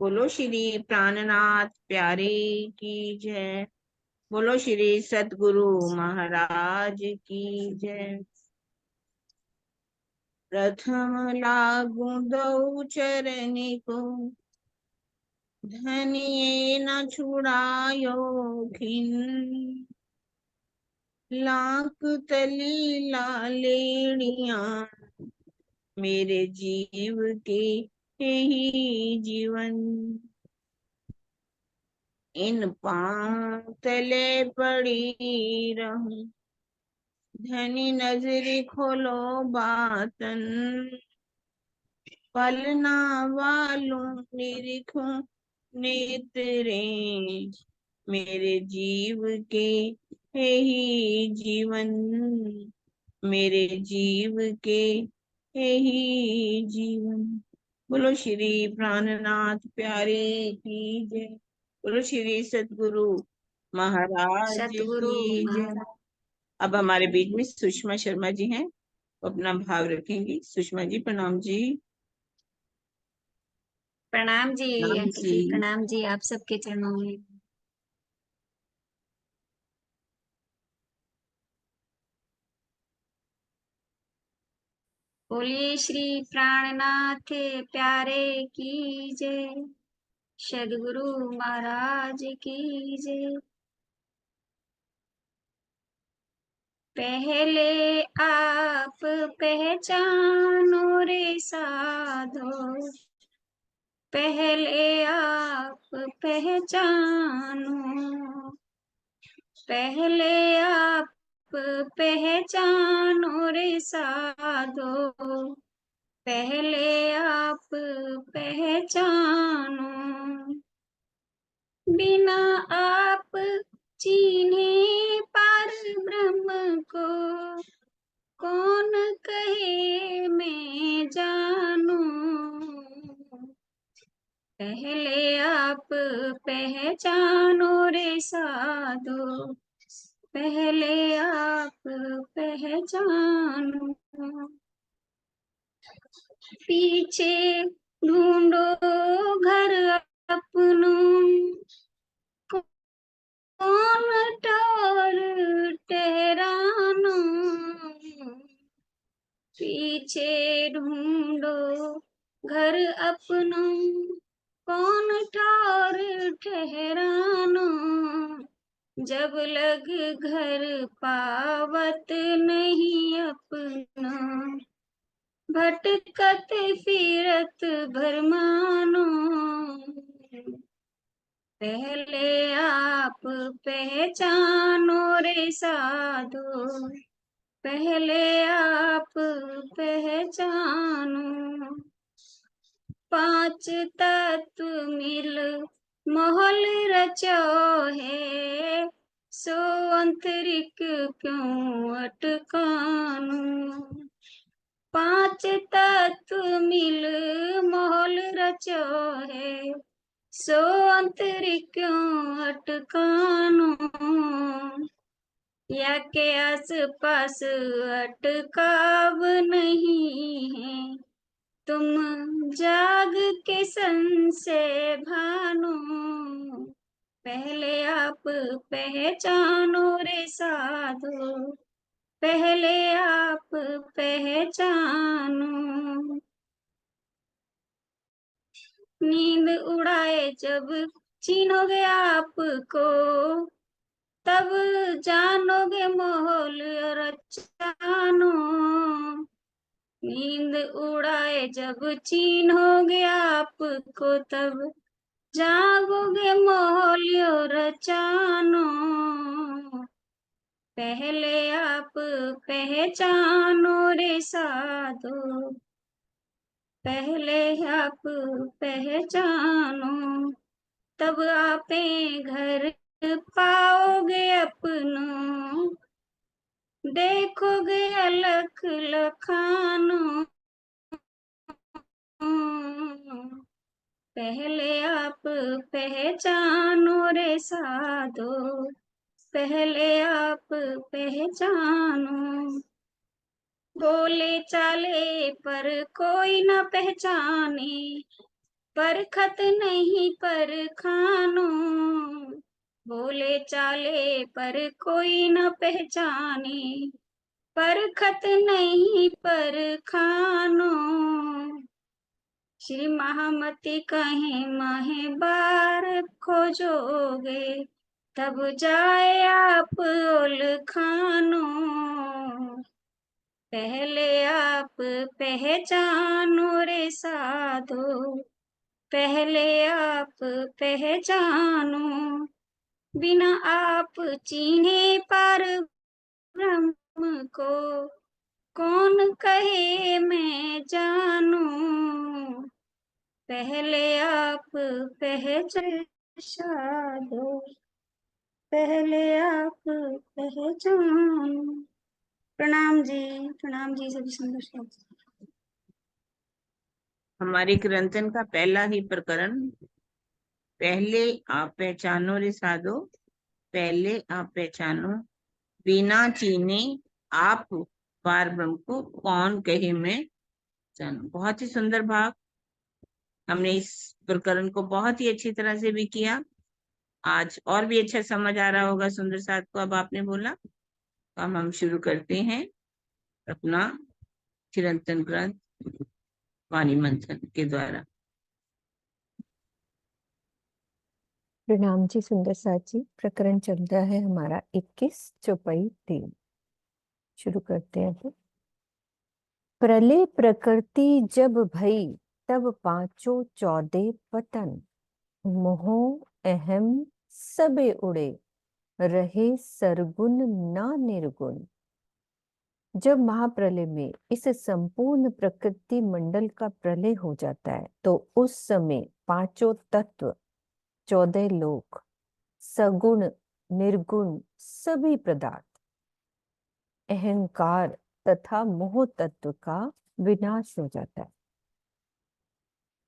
बोलो श्री प्राणनाथ प्यारे की जय। बोलो श्री सतगुरु महाराज की जय। प्रथम लागू दो चरनी को, धनिये न छुड़ायो खिन। लाख तली लालेड़िया, मेरे जीव के ही जीवन। इन पांव तले पड़ी रहूं, धनी नजरी खोलो बातन। पलना वालों निरीखूं नेत्रे, मेरे जीव के है ही जीवन। मेरे जीव के है ही जीवन। बोलो श्री प्राणनाथ प्यारे की जय। बोलो श्री सतगुरु महाराज सतगुरु की जय। अब हमारे बीच में सुषमा शर्मा जी हैं, वो अपना भाव रखेंगी। सुषमा जी प्रणाम जी। प्रणाम जी प्रणाम आंटी जी। जी, प्रणाम जी आप सबके चरणों में। बोलिए श्री प्राणनाथ प्यारे की जय, सदगुरु महाराज की जय। पहले आप पहचानो रे साधो, पहले आप पहचानो, पहले आप पहचानो रे साधो, पहले आप पहचानो। बिना आप चीन्हे पार ब्रह्म को, कौन कहे मैं जानू। पहले आप पहचानो रे साधो, पहले आप पहचानो। पीछे ढूंढो घर अपनों, कौन ठौर ठहरानो। पीछे ढूंढो घर अपनों, कौन ठौर ठहरानो। जब लग घर पावत नहीं अपना, भटकत फिरत भरमानो। पहले आप पहचानो रे साधो, पहले आप पहचानो। पांच तत्व मिल महल रचो है, सो अंतरिक क्यों अटकानो। पांच तत्व मिल महल रचो है, सो अंतरिक क्यों अटकानो। या के आस पास अटकाव नहीं है, तुम जाग के संशय भानो। पहले आप पहचानो रे साधो, पहले आप पहचानो। नींद उड़ाए जब चीनोगे आपको, तब जानोगे माहौल रचानो। नींद उड़ाए जब चीनोगे आपको, तब जागोगे माहौल रचानो। पहले आप पहचानो रे साधो, पहले आप पहचानो। तब आपे घर पाओगे अपनो, देखोगे अलख लखानो। पहले आप पहचानो रे साधो, पहले आप पहचानो। बोले चाले पर कोई न पहचाने, परखत नहीं पर खानो, बोले चाले पर कोई न पहचाने, परखत नहीं पर खानो। श्री महामती कहें माहे बार खोजोगे, तब जाए आप ओलखानो, पहले आप पहचानो रे साधो, पहले आप पहचानो, बिना आप चीन्हे पार ब्रह्म को, कौन कहे मैं जानू, पहले आप पहचान साधो, पहले आप पहचानो। प्रणाम जी सभी सुंदर। हमारे कीर्तन का पहला ही प्रकरण, पहले आप पहचानो रे साधो, पहले आप पहचानो, बिना चीने आप पार ब्रह्म को, कौन कहे मैं जानू। बहुत ही सुंदर भाव। हमने इस प्रकरण को बहुत ही अच्छी तरह से भी किया। आज और भी अच्छा समझ आ रहा होगा सुंदर साथ को। अब आपने बोला तो हम शुरू करते हैं अपना चिरंतन ग्रंथ वाणी मंथन के द्वारा। प्रणाम जी सुंदर साथ जी। प्रकरण चल रहा है हमारा 21 चौपाई 3। शुरू करते हैं। तो प्रलय प्रकृति जब भई, तब पांचों 14 पतन, मोह अहम सबे उड़े, रहे सरगुण ना निर्गुण। जब महाप्रलय में इस संपूर्ण प्रकृति मंडल का प्रलय हो जाता है, तो उस समय पांचों तत्व, 14 लोक, सगुण निर्गुण सभी पदार्थ, अहंकार तथा मोह तत्व का विनाश हो जाता है।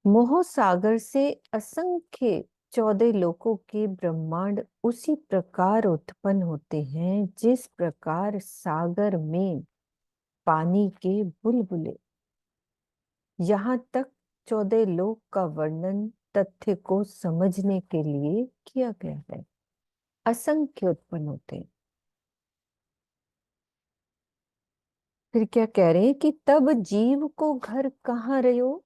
मोह सागर से असंख्य 14 लोकों के ब्रह्मांड उसी प्रकार उत्पन्न होते हैं जिस प्रकार सागर में पानी के बुलबुले। यहाँ तक 14 लोक का वर्णन तथ्य को समझने के लिए किया गया है। असंख्य उत्पन्न होते हैं। फिर क्या कह रहे हैं कि तब जीव को घर कहाँ रहो,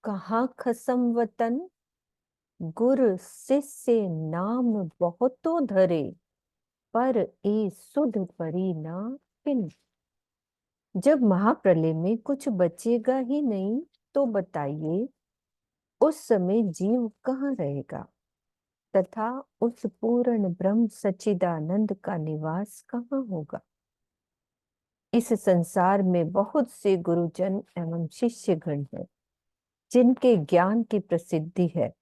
कहाँ खसम वतन, गुर शिष्य नाम बहुतो धरे, पर ए सुध परी ना किन। जब महाप्रलय में कुछ बचेगा ही नहीं तो बताइए उस समय जीव कहाँ रहेगा तथा उस पूर्ण ब्रह्म सच्चिदानंद का निवास कहाँ होगा। इस संसार में बहुत से गुरुजन एवं शिष्यगण हैं जिनके ज्ञान की प्रसिद्धि है,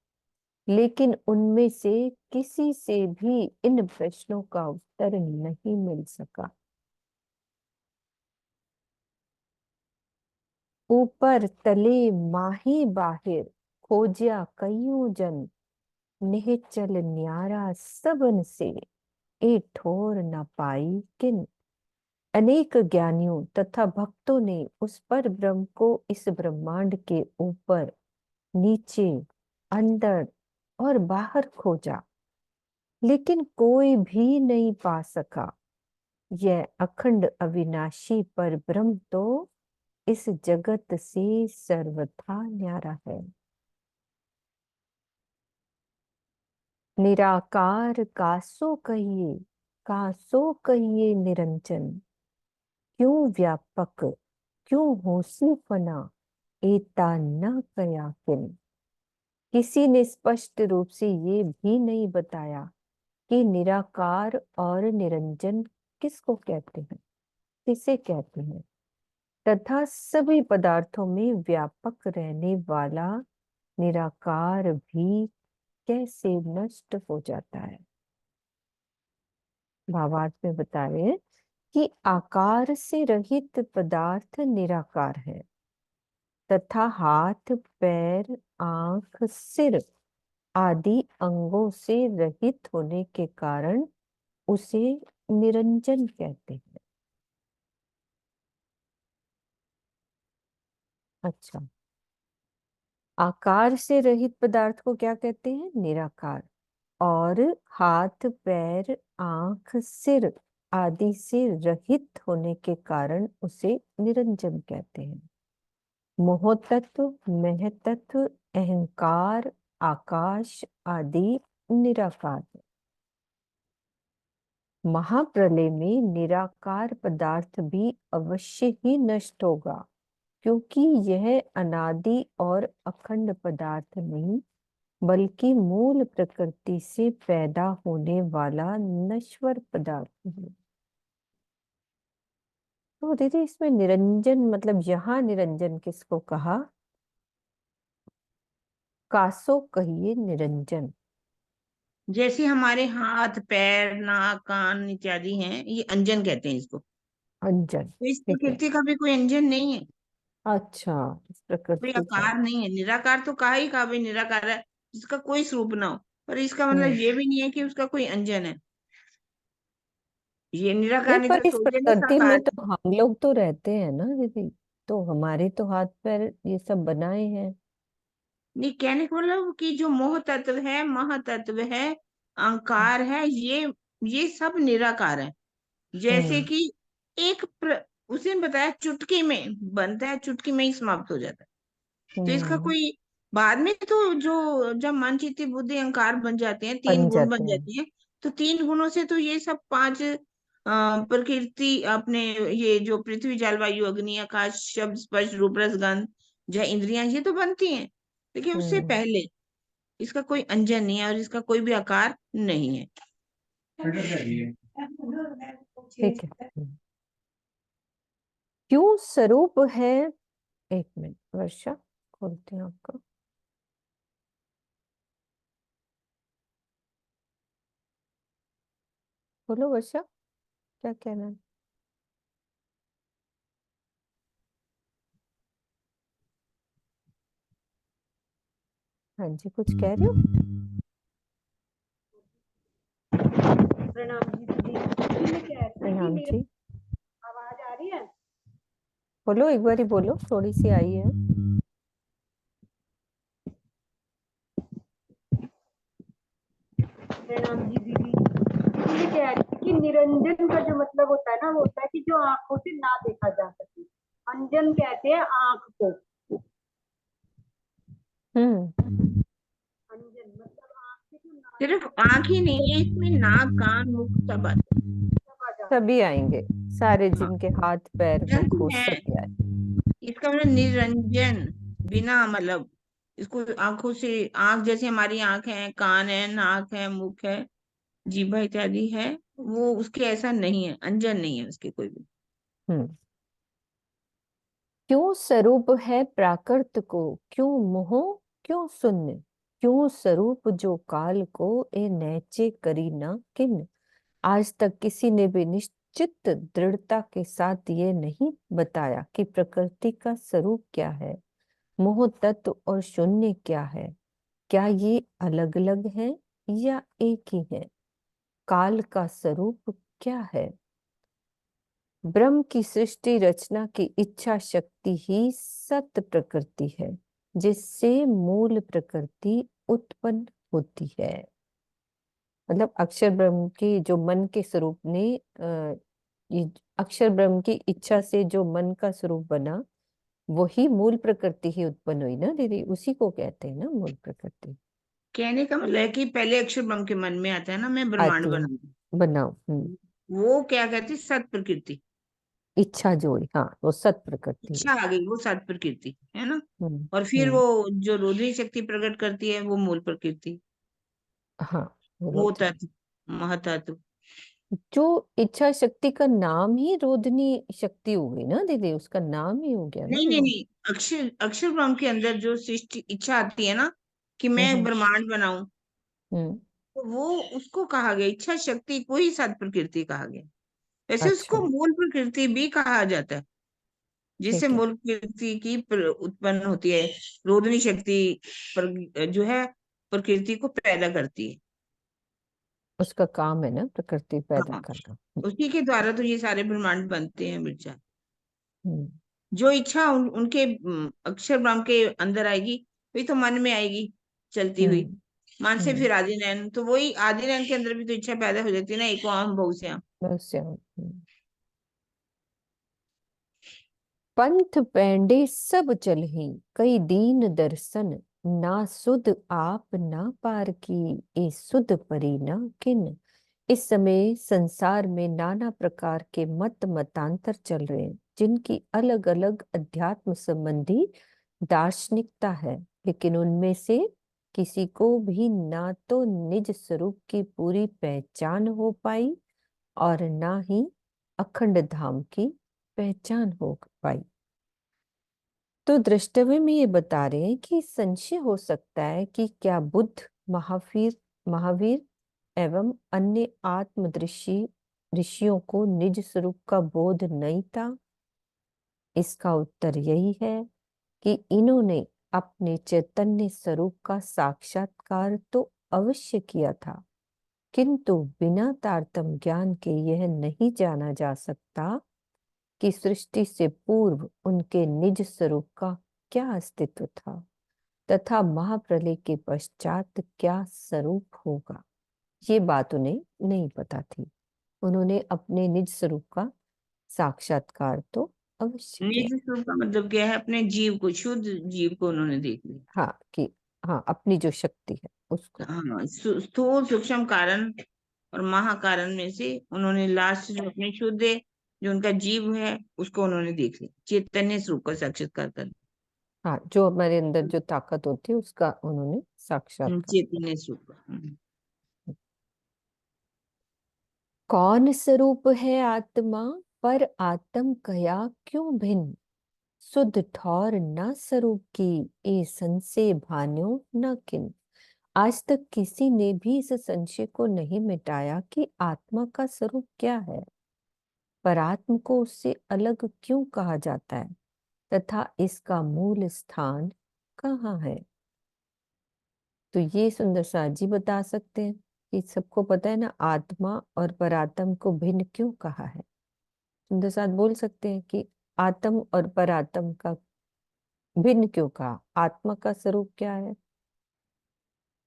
लेकिन उनमें से किसी से भी इन प्रश्नों का उत्तर नहीं मिल सका। ऊपर तले माही बाहिर, खोजिया कईयों जन, निश्चल न्यारा सबन से, ए ठोर न पाई किन। अनेक ज्ञानियों तथा भक्तों ने उस पर ब्रह्म को इस ब्रह्मांड के ऊपर, नीचे, अंदर और बाहर खोजा, लेकिन कोई भी नहीं पा सका। यह अखंड अविनाशी पर ब्रह्म तो इस जगत से सर्वथा न्यारा है। निराकार कासो कहिए, कासो कहिए निरंजन, क्यों व्यापक क्यों होसी फना, एता न कया किन। किसी ने स्पष्ट रूप से ये भी नहीं बताया कि निराकार और निरंजन किसको कहते हैं, किसे कहते हैं, तथा सभी पदार्थों में व्यापक रहने वाला निराकार भी कैसे नष्ट हो जाता है। भावार्थ में बताए कि आकार से रहित पदार्थ निराकार है तथा हाथ पैर आंख सिर आदि अंगों से रहित होने के कारण उसे निरंजन कहते हैं। अच्छा, आकार से रहित पदार्थ को क्या कहते हैं? निराकार। और हाथ, पैर, आंख, सिर आदि से रहित होने के कारण उसे निरंजन कहते हैं। मोह तत्व, मह तत्व, अहंकार, आकाश आदि निराकार है। महाप्रलय में निराकार पदार्थ भी अवश्य ही नष्ट होगा, क्योंकि यह अनादि और अखंड पदार्थ नहीं, बल्कि मूल प्रकृति से पैदा होने वाला नश्वर पदार्थ है। तो दीदी इसमें निरंजन मतलब यहाँ निरंजन किसको कहा? कासो कहिए निरंजन। जैसे हमारे हाथ, पैर, नाक, कान इत्यादि हैं, ये अंजन कहते हैं इसको। अंजन। तो इस ठीक है। प्रकृति का भी कोई अंजन नहीं है, अच्छा, इस कोई प्रकृति का। आकार नहीं है। निराकार तो कहा ही कहा भाई, निराकार है जिसका कोई स्वरूप ना हो। पर इसका मतलब हम्म। ये भी नहीं है कि उसका कोई अंजन है। ये नहीं, निराकार नहीं पर तो इस सोच लेना प्रकृति में साकार। तो हम लोग तो रहते हैं ना दीदी, तो हमारे तो हाथ पैर ये सब बनाए हैं। नहीं, कहने का मतलब कि जो मोह तत्व है, महातत्व है, अहंकार है, ये सब निराकार है। जैसे हम्म। कि उसे बताया चुटकी में बनता है, चुटकी में ही समाप्त हो जाता है। तो इसका हम्म। कोई बाद में तो जो जब मन, चित्त, बुद्धि, अहंकार बन जाते हैं, तीन बन गुण जाते बन हैं। जाते हैं। तो तीन गुणों से तो ये सब पांच प्रकृति अपने, ये जो पृथ्वी, जल, वायु, अग्नि, आकाश, शब्द, स्पर्श, रूप, रस, गंध, जो इंद्रियां, ये तो बनती हैं। लेकिन उससे हम्म। पहले इसका कोई अंजन नहीं है और इसका कोई भी आकार नहीं है। ठीक है। क्यों स्वरूप है? एक मिनट वर्षा, खोलते हैं आपका। बोलो वर्षा, क्या कहना है? हाँ जी, कुछ कह रहे हो? प्रणाम जी दीदी। मैं कह रही थी कि प्रणाम मेरे जी। आवाज आ रही है? बोलो, एक बार ही बोलो, थोड़ी सी आई है। प्रणाम जी दीदी। मैं कह रही थी कि निरंजन का जो मतलब होता है ना, वो होता है कि जो आंखों से ना देखा जा सके। अंजन कहते हैं आंख को। हम्म। अंजन मतलब आंख से जो ना सिर्फ देखा आंख ही नहीं है, इसमें नाक, कान, मुख सब आते सब आ जाता सभी आएंगे, सारे हैं। हाँ, जिनके हाथ पैर मुख निरंजन हो है। सभी आए। इसका मतलब निरंजन, बिना मतलब, इसको आंखों से, आंख जैसे हमारी आंख है, कान है, नाक है, मुख है, जीभ इत्यादि है, वो उसके ऐसा नहीं है, अंजन नहीं है उसके कोई भी। हम्म। क्यों स्वरूप है प्राकृत को, क्यों मोह, क्यों शून्य, क्यों स्वरूप जो काल को ए नैचे करी न किन। आज तक किसी ने भी निश्चित दृढ़ता के साथ ये नहीं बताया कि प्रकृति का स्वरूप क्या है, मोह तत्व और शून्य क्या है। क्या ये अलग अलग है या एक ही है? काल का स्वरूप क्या है? ब्रह्म की सृष्टि रचना की इच्छा शक्ति ही सत प्रकृति है, जिससे मूल प्रकृति उत्पन्न होती है। मतलब अक्षर ब्रह्म की जो मन के स्वरूप ने ये अक्षर ब्रह्म की इच्छा से जो मन का स्वरूप बना, वही मूल प्रकृति ही उत्पन्न हुई ना दीदी, उसी को कहते हैं ना मूल प्रकृति। कहने का मतलब है कि पहले अक्षर ब्रह्म के मन में आता है ना, मैं ब्रह्मांड आती है, बनाऊंगी। बनाओ। वो क्या कहती, सत प्रकृति। इच्छा जो है, हाँ वो सत प्रकृति है। इच्छा आ गई, वो सत प्रकृति है ना। हम्म। और फिर हम्म। वो जो रोधी शक्ति प्रकट करती है, वो मूल प्रकृति, हाँ वो विरोधी। तत्व, महतत्व। जो इच्छा शक्ति का नाम ही रोधनी शक्ति हो गई ना दीदी, उसका नाम ही हो गया ना नहीं नहीं वो। नहीं, अक्षर अक्षर ब्रह्म के अंदर जो सृष्टि इच्छा आती है ना, कि मैं हम्म। ब्रह्मांड बनाऊं, हम्म। तो वो उसको कहा गया, इच्छा शक्ति को ही सत प्रकृति कहा गया। वैसे उसको अच्छा। मूल प्रकृति भी कहा जाता है, जिससे ठीक है। मूल प्रकृति की उत्पन्न होती है, रोधनी शक्ति जो है, प्रकृति को पैदा करती है। उसका काम है ना प्रकृति पैदा हाँ, करना। उसी के द्वारा तो ये सारे ब्रह्मांड बनते हैं मिर्जा। हम्म। जो इच्छा उनके अक्षर ब्रह्म के अंदर आएगी, वही तो मन में आएगी चलती हुई। हम्म। मन से हम्म। फिर आदि नयन, तो वही आदि नयन के अंदर भी तो इच्छा पैदा हो जाती है ना, एको आम बहुश्याम। बस पंथ पैंडे सब चलहि कई दीन दर्शन, ना सुध आप ना पार की ए सुध परी ना किन। इस समय संसार में नाना प्रकार के मत मतांतर चल रहे हैं, जिनकी अलग अलग अध्यात्म संबंधी दार्शनिकता है, लेकिन उनमें से किसी को भी ना तो निज स्वरूप की पूरी पहचान हो पाई और ना ही अखंड धाम की पहचान हो पाई। तो द्रष्टव्य में ये बता रहे हैं कि संशय हो सकता है कि क्या बुद्ध, महावीर महावीर एवं अन्य आत्मदृषि ऋषियों को निज स्वरूप का बोध नहीं था। इसका उत्तर यही है कि इन्होंने अपने चैतन्य स्वरूप का साक्षात्कार तो अवश्य किया था, किंतु बिना तारतम्य ज्ञान के यह नहीं जाना जा सकता कि सृष्टि से पूर्व उनके निज स्वरूप का क्या अस्तित्व था तथा महाप्रलय के पश्चात क्या स्वरूप होगा। ये बात उन्हें नहीं पता थी। उन्होंने अपने निज स्वरूप का साक्षात्कार तो अवश्य किया। निज स्वरूप का मतलब क्या है? अपने जीव को, शुद्ध जीव को उन्होंने देख लिया। हाँ कि हाँ, अपनी जो शक्ति है उसको। हाँ, स्थूल सूक्ष्म कारण और महाकारण में से उन्होंने लास्ट जो अपने शुद्ध है, जो उनका जीव है, उसको उन्होंने देख लिया, चैतन्य स्वरूप का साक्षात्कार कर हाँ, जो हमारे अंदर जो ताकत होती है उसका उन्होंने साक्षात्कार। चैतन्य स्वरूप का। कौन स्वरूप है आत्मा, पर आत्म कया क्यों भिन्न। सुध ठौर न स्वरूप की ए संशय भान्यो न किन। आज तक किसी ने भी इस संशय को नहीं मिटाया कि आत्मा का स्वरूप क्या है, पर आत्म को उससे अलग क्यों कहा जाता है तथा इसका मूल स्थान कहाँ है। तो ये सुंदर सा जी बता सकते हैं कि सबको पता है ना, आत्मा और परात्म को भिन्न क्यों कहा है। सुंदर साथ बोल सकते हैं कि आत्म और परात्म का भिन्न क्यों कहा, आत्मा का स्वरूप क्या है।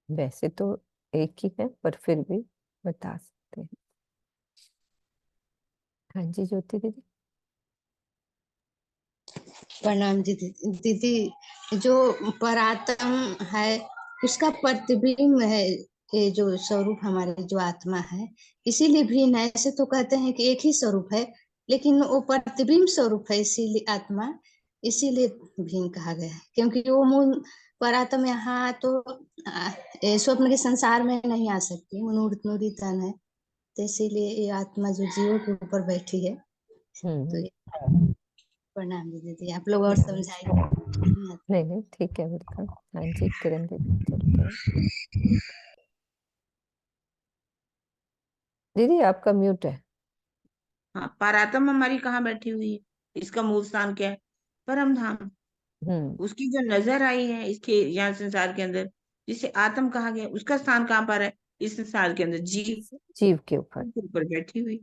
वैसे तो एक ही है, पर फिर भी बता सकते हैं। हाँ जी ज्योति दीदी। प्रणाम दीदी। दीदी, जो परात्म है उसका प्रतिबिंब है, ये जो स्वरूप हमारे जो आत्मा है, इसीलिए भिन्न है। ऐसे तो कहते हैं कि एक ही स्वरूप है, लेकिन वो प्रतिबिंब स्वरूप है, इसीलिए आत्मा, इसीलिए भिन्न कहा गया है। क्योंकि वो मूल परात्म यहाँ तो ये स्वप्न के संसार में नहीं आ सकती, वो नूरी तन है, तो इसीलिए ये आत्मा जो जीवों के ऊपर बैठी है। तो हम्म। ये प्रणाम दीदी, आप लोग और समझाइए। नहीं नहीं ठीक है बिल्कुल। हाँ जी किरण दीदी चलते हैं। दीदी आपका म्यूट है। हाँ, पारातम हमारी कहाँ बैठी हुई है? इसका मूल स्थान क्या है? परम धाम। हम्म। उसकी जो नजर आई है इसके यहाँ संसार के अंदर, जिसे आत्म कहा गया, उसका स्थान कहाँ पर है? इस संसार के अंदर जीव जीव के ऊपर। के ऊपर बैठी हुई।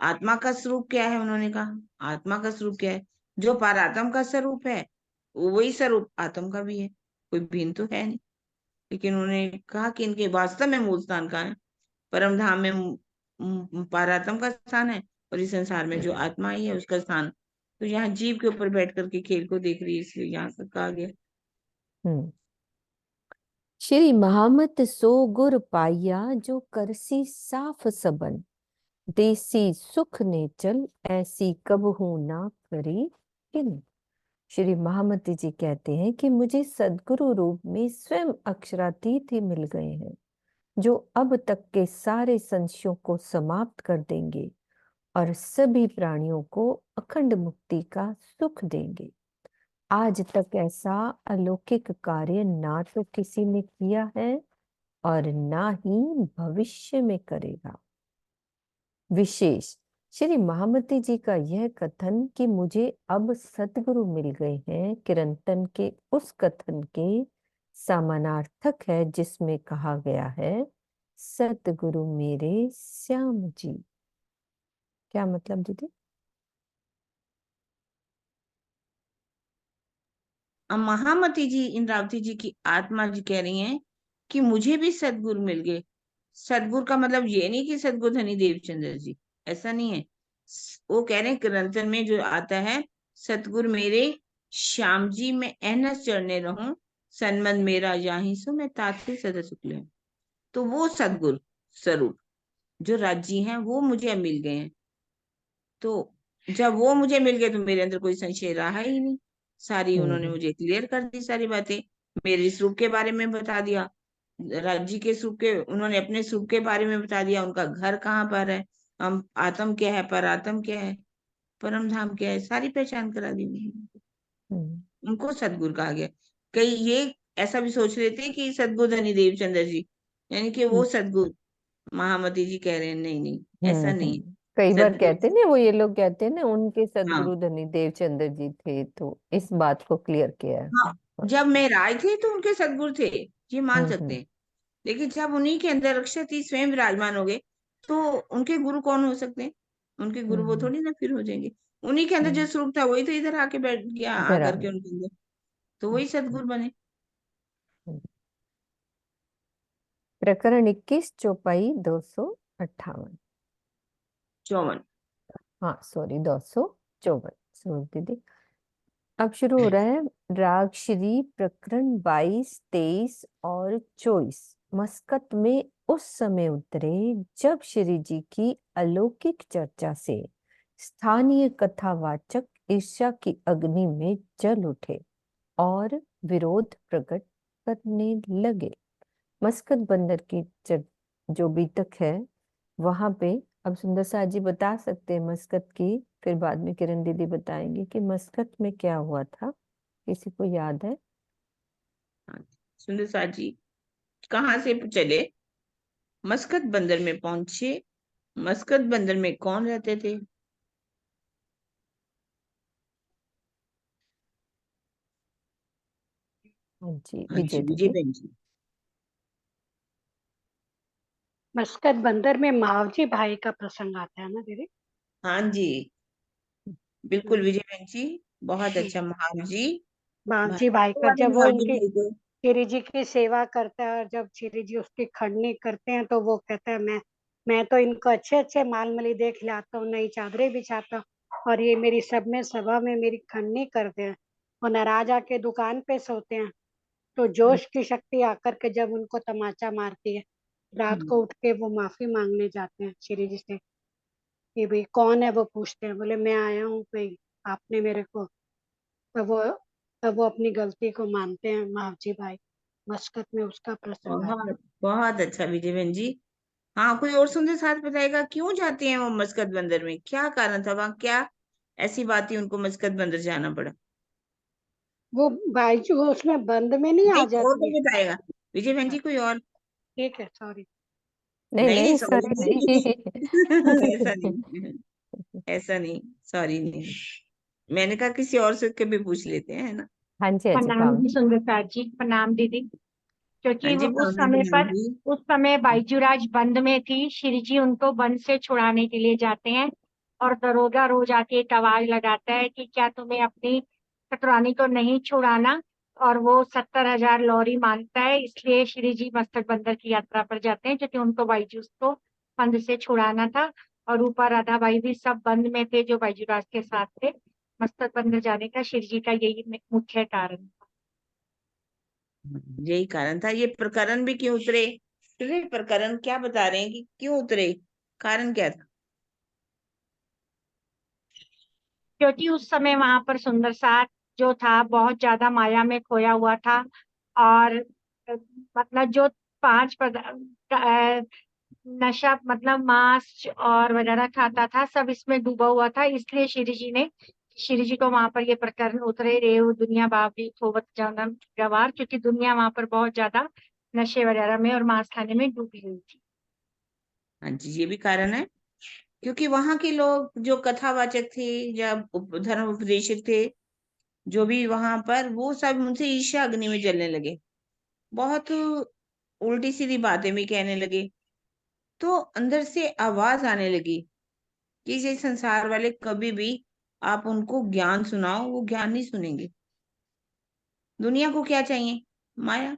आत्मा का स्वरूप क्या है? उन्होंने कहा आत्मा का स्वरूप क्या है? जो परात्म का स्वरूप है, वही स्वरूप आत्म का भी है, कोई भिन्न तो है नहीं। लेकिन उन्होंने कहा कि इनके वास्तव में मूल स्थान कहाँ है? परम धाम में पारात्म का स्थान है, और इस संसार में जो आत्मा आई है उसका स्थान। तो यहाँ जीव के ऊपर बैठ करके खेल को देख रही है, इसलिए यहाँ तक कहा गया। हम्म। श्री महामत सो गुर पाइया, जो करसी साफ सबन। देसी सुख ने चल, ऐसी कबहू ना करी किन। श्री महामती जी कहते हैं कि मुझे सदगुरु रूप में स्वयं अक्षरातीत ही मिल गए हैं, जो अब तक के सारे संशयों को समाप्त कर देंगे और सभी प्राणियों को अखंड मुक्ति का सुख देंगे। आज तक ऐसा अलौकिक कार्य ना तो किसी ने किया है और ना ही भविष्य में करेगा। विशेष श्री महामती जी का यह कथन कि मुझे अब सतगुरु मिल गए हैं, किरंतन के उस कथन के समानार्थक है जिसमें कहा गया है सतगुरु मेरे श्याम जी। क्या मतलब दीदी? अब महामती जी इंद्रावती जी की आत्मा जी कह रही हैं कि मुझे भी सदगुरु मिल गए। सदगुरु का मतलब ये नहीं कि सदगुरु धनी देवचंद्र जी, ऐसा नहीं है। वो कह रहे हैं कीर्तन में जो आता है, सतगुरु मेरे श्याम जी में एनस चढ़ने रहूं, सन्मन मेरा याही सो मैं ताते सदा सुख ले। तो वो सदगुरु स्वरूप जो राजी हैं वो मुझे अब मिल गए हैं। तो जब वो मुझे मिल गए तो मेरे अंदर कोई संशय रहा ही नहीं। सारी उन्होंने मुझे क्लियर कर दी सारी बातें, मेरे स्वरूप के बारे में बता दिया, राज्य के स्वरूप के, उन्होंने अपने स्वरूप के बारे में बता दिया, उनका घर कहाँ पर है, हम आत्म क्या है, पर आत्म क्या है, परम धाम क्या है, सारी पहचान करा दी उन्होंने। हम्म, उनको सदगुरु कहा गया। कई ये ऐसा भी सोच लेते हैं कि सदगुरु धनी देवचंद्र जी यानी कि वो सदगुरु। महामती जी कह रहे हैं नहीं नहीं, ऐसा नहीं है। कई बार कहते सदगुरु, हैं ना, वो ये लोग कहते हैं ना, उनके हाँ सदगुरु धनी देवचंद्र जी थे, तो इस बात को क्लियर किया है। हाँ, जब मेहराज थे तो उनके सदगुरु थे, ये मान सकते हम्म। हैं। लेकिन जब उन्हीं के अंदर रक्षती स्वयं विराजमान हो गए तो उनके गुरु कौन हो सकते हैं? उनके गुरु वो हम्म। थोड़ी ना फिर हो जाएंगे। उन्हीं के अंदर जो हम्म, स्वरूप था वही तो इधर आके बैठ गया, इधर आ आकर के गए। उनके अंदर, तो वही सदगुरु बने। हम्म। प्रकरण 21, चौपाई 258। 54। हाँ सॉरी, 254। सॉरी दीदी। अब शुरू हो रहा है। राग श्री प्रकरण 22, 23 और 24 मस्कत में उस समय उतरे जब श्री जी की अलौकिक चर्चा से स्थानीय कथावाचक ईर्ष्या की अग्नि में जल उठे और विरोध प्रकट करने लगे। मस्कत बंदर की जो बीतक है वहां पे, अब सुंदर सा जी बता सकते हैं मस्कत की, फिर बाद में किरण दीदी बताएंगे कि मस्कत में क्या हुआ था। किसी को याद है? हाँ, सुंदर साथ जी कहाँ से चले, मस्कत बंदर में पहुंचे। मस्कत बंदर में कौन रहते थे? हाँ जी, हाँ विजय जी, विजय दीदी। बहन जी। मस्कत बंदर में मावजी भाई का प्रसंग आता है ना दीदी। हाँ जी, बिल्कुल हम्म, विजय बहन जी, बहुत हम्म। अच्छा महान जी। मावजी भाई भाई का वाले जब वो मावजी उनकी भाई को, श्री जी की सेवा करता है, और जब श्री जी उसकी खड़नी करते हैं तो वो कहता है मैं तो इनको अच्छे अच्छे माल मली दे खिलाता हूँ, नई चादरें बिछाता हूँ, और ये मेरी सब में सभा में मेरी खड़नी करते हैं और नाराज आके दुकान पे सोते हैं। तो जोश की शक्ति आकर के जब उनको तमाचा मारती है, रात को उठ के वो माफी मांगने जाते हैं श्री जी से कि भाई कौन है, वो पूछते हैं, बोले मैं आया हूँ भाई, आपने मेरे को। तब वो तब वो अपनी गलती को मानते हैं मावजी भाई। मस्कत में उसका प्रसंग आता बहुत बहुत अच्छा विजय बहन जी। हाँ, कोई और सुंदर साथ बताएगा क्यों जाते हैं वो मस्कत बंदर में, क्या कारण था वहाँ, क्या ऐसी बात थी उनको मस्कत बंदर जाना पड़ा? है। वो भाई जो उसमें बंद में नहीं नहीं, आ और जाती कोई है। बताएगा, विजय बहन जी कोई और। ठीक है, सॉरी। नहीं नहीं नहीं, नहीं, सॉरी सॉरी नहीं। ऐसा नहीं। नहीं, ऐसा नहीं, सॉरी नहीं। मैंने कहा किसी और से कभी पूछ लेते हैं, है ना। हाँ जी, हाँ जी, प्रणाम जी पावन। सुंदरता जी, प्रणाम दीदी। हाँ क्योंकि वो जी, उस भावना समय प्रधान पर जी। उस समय बाईजूराज बंद में थी, श्री जी उनको बंद से छुड़ाने के लिए जाते हैं। और दरोगा रोज आके एक आवाज लगाता है कि क्या तुम्हें अपनी ठकुरानी को नहीं छुड़ाना। और वो 70,000 लौरी मांगता है, इसलिए श्री जी मस्तक बंदर की यात्रा पर जाते हैं, क्योंकि उनको बाईजूस को बंद से छुड़ाना था। और ऊपर राधा बाई भी सब बंद में थे जो बाईजूराज के साथ थे। मस्तक बंदर जाने का श्री जी का यही मुख्य कारण था। यही कारण था। ये प्रकरण भी क्यों उतरे, तो प्रकरण क्या बता रहे हैं कि क्यों उतरे, कारण क्या था? क्योंकि उस समय वहां पर सुंदर साथ जो था बहुत ज्यादा माया में खोया हुआ था। और मतलब जो पांच नशा मतलब मांस और वगैरह खाता था, सब इसमें डूबा हुआ था। इसलिए श्री जी को वहां पर ये प्रकरण उतरे, रेव दुनिया बावरी थोवत जानम गवार, क्योंकि दुनिया वहां पर बहुत ज्यादा नशे वगैरह में और मांस खाने में डूबी हुई थी। हाँ जी, ये भी कारण है, क्योंकि वहां के लोग जो कथावाचक थे या धर्म उपदेशक थे, जो भी वहां पर, वो सब उनसे ईर्ष्या अग्नि में जलने लगे, बहुत उल्टी सीधी बातें भी कहने लगे। तो अंदर से आवाज आने लगी कि ये संसार वाले कभी भी आप उनको ज्ञान सुनाओ वो ज्ञान नहीं सुनेंगे। दुनिया को क्या चाहिए? माया।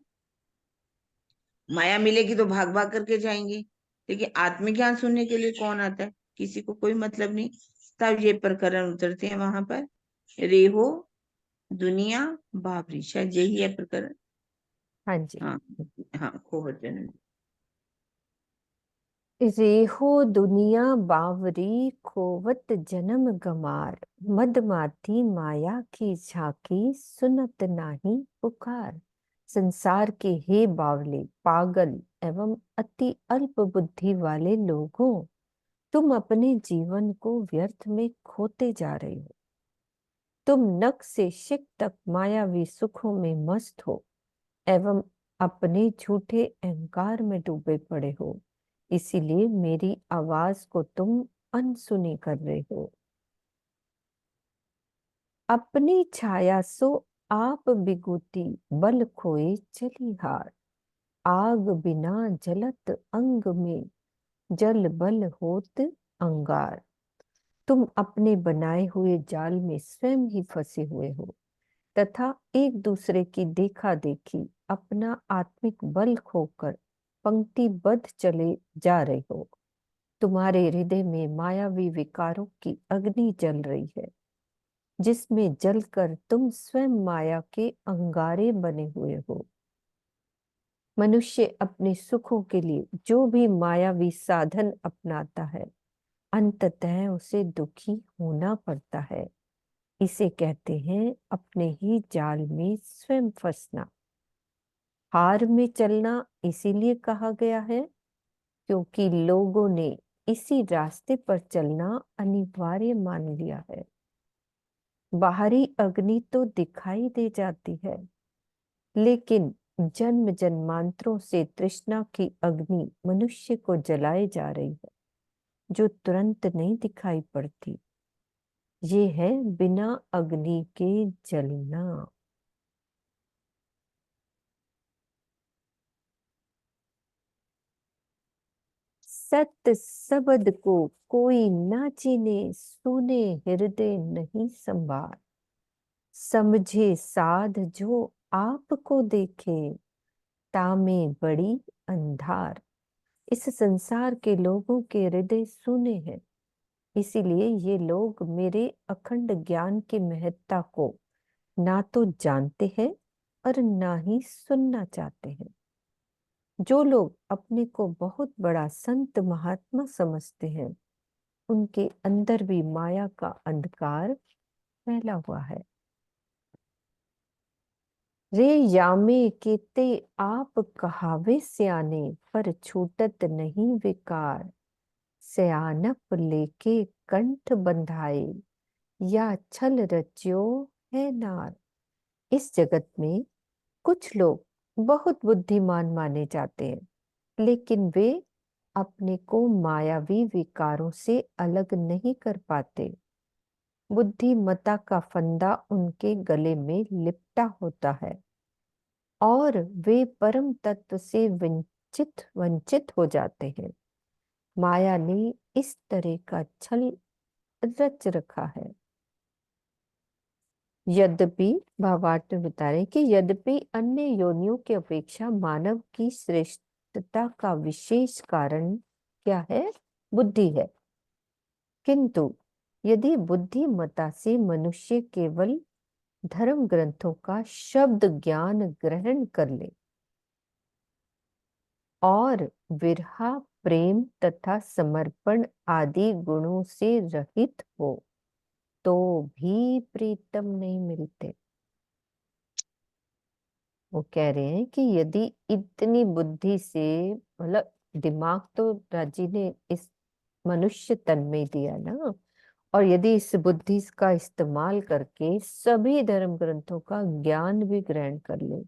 माया मिलेगी तो भाग भाग करके जाएंगे, लेकिन आत्मज्ञान सुनने के लिए कौन आता है? किसी को कोई मतलब नहीं। तब ये प्रकरण उतरते हैं वहां पर, रेहो दुनिया बाबरी, शायद यही है प्रकरण। हाँ जी। हाँ, हाँ खोवत जनन। रेहो दुनिया बावरी, खोवत जन्म गमार, मदमाती माया की झांकी, सुनत नाही पुकार। संसार के हे बावले, पागल एवं अति अल्प बुद्धि वाले लोगों, तुम अपने जीवन को व्यर्थ में खोते जा रहे हो। तुम नख से शिक तक मायावी सुखों में मस्त हो एवं अपने झूठे अहंकार में डूबे पड़े हो। इसीलिए मेरी आवाज को तुम अनसुनी कर रहे हो। अपनी छाया सो आप बिगुती, बल खोए चली हार। आग बिना जलत अंग में, जल बल होत अंगार। तुम अपने बनाए हुए जाल में स्वयं ही फंसे हुए हो तथा एक दूसरे की देखा देखी अपना आत्मिक बल खोकर पंक्तिबद्ध चले जा रहे हो। तुम्हारे हृदय में मायावी विकारों की अग्नि जल रही है, जिसमें जलकर तुम स्वयं माया के अंगारे बने हुए हो। मनुष्य अपने सुखों के लिए जो भी मायावी साधन अपनाता है, अंततः उसे दुखी होना पड़ता है। इसे कहते हैं अपने ही जाल में स्वयं फंसना। हार में चलना इसीलिए कहा गया है क्योंकि लोगों ने इसी रास्ते पर चलना अनिवार्य मान लिया है। बाहरी अग्नि तो दिखाई दे जाती है, लेकिन जन्म जन्मांतरों से तृष्णा की अग्नि मनुष्य को जलाए जा रही है, जो तुरंत नहीं दिखाई पड़ती। ये है बिना अग्नि के जलना। सत्य शब्द को कोई ना चीने, सुने हृदय नहीं संभार। समझे साध जो आपको देखे, तामे बड़ी अंधार। इस संसार के लोगों के हृदय सूने हैं, इसीलिए ये लोग मेरे अखंड ज्ञान की महत्ता को ना तो जानते हैं और ना ही सुनना चाहते हैं। जो लोग अपने को बहुत बड़ा संत महात्मा समझते हैं, उनके अंदर भी माया का अंधकार फैला हुआ है। रे यामे केते आप कहावे स्याने, पर छूटत नहीं विकार। सयानप लेके कंठ बंधाए, या छल रच्यो है नार। इस जगत में कुछ लोग बहुत बुद्धिमान माने जाते हैं, लेकिन वे अपने को मायावी विकारों से अलग नहीं कर पाते। बुद्धिमता का फंदा उनके गले में लिपटा होता है और वे परम तत्व से वंचित हो जाते हैं। माया ने इस तरह का छल रच रखा है। यद्यपि भावार्थ में बता रहे हैं कि यद्यपि अन्य योनियों की अपेक्षा मानव की श्रेष्ठता का विशेष कारण क्या है? बुद्धि है। किंतु यदि बुद्धिमता से मनुष्य केवल धर्म ग्रंथों का शब्द ज्ञान ग्रहण कर ले और विरहा प्रेम तथा समर्पण आदि गुणों से रहित हो, तो भी प्रीतम नहीं मिलते। वो कह रहे हैं कि यदि इतनी बुद्धि से, मतलब दिमाग तो राजी ने इस मनुष्य तन में दिया ना, और यदि इस बुद्धि का इस्तेमाल करके सभी धर्म ग्रंथों का ज्ञान भी ग्रहण कर ले,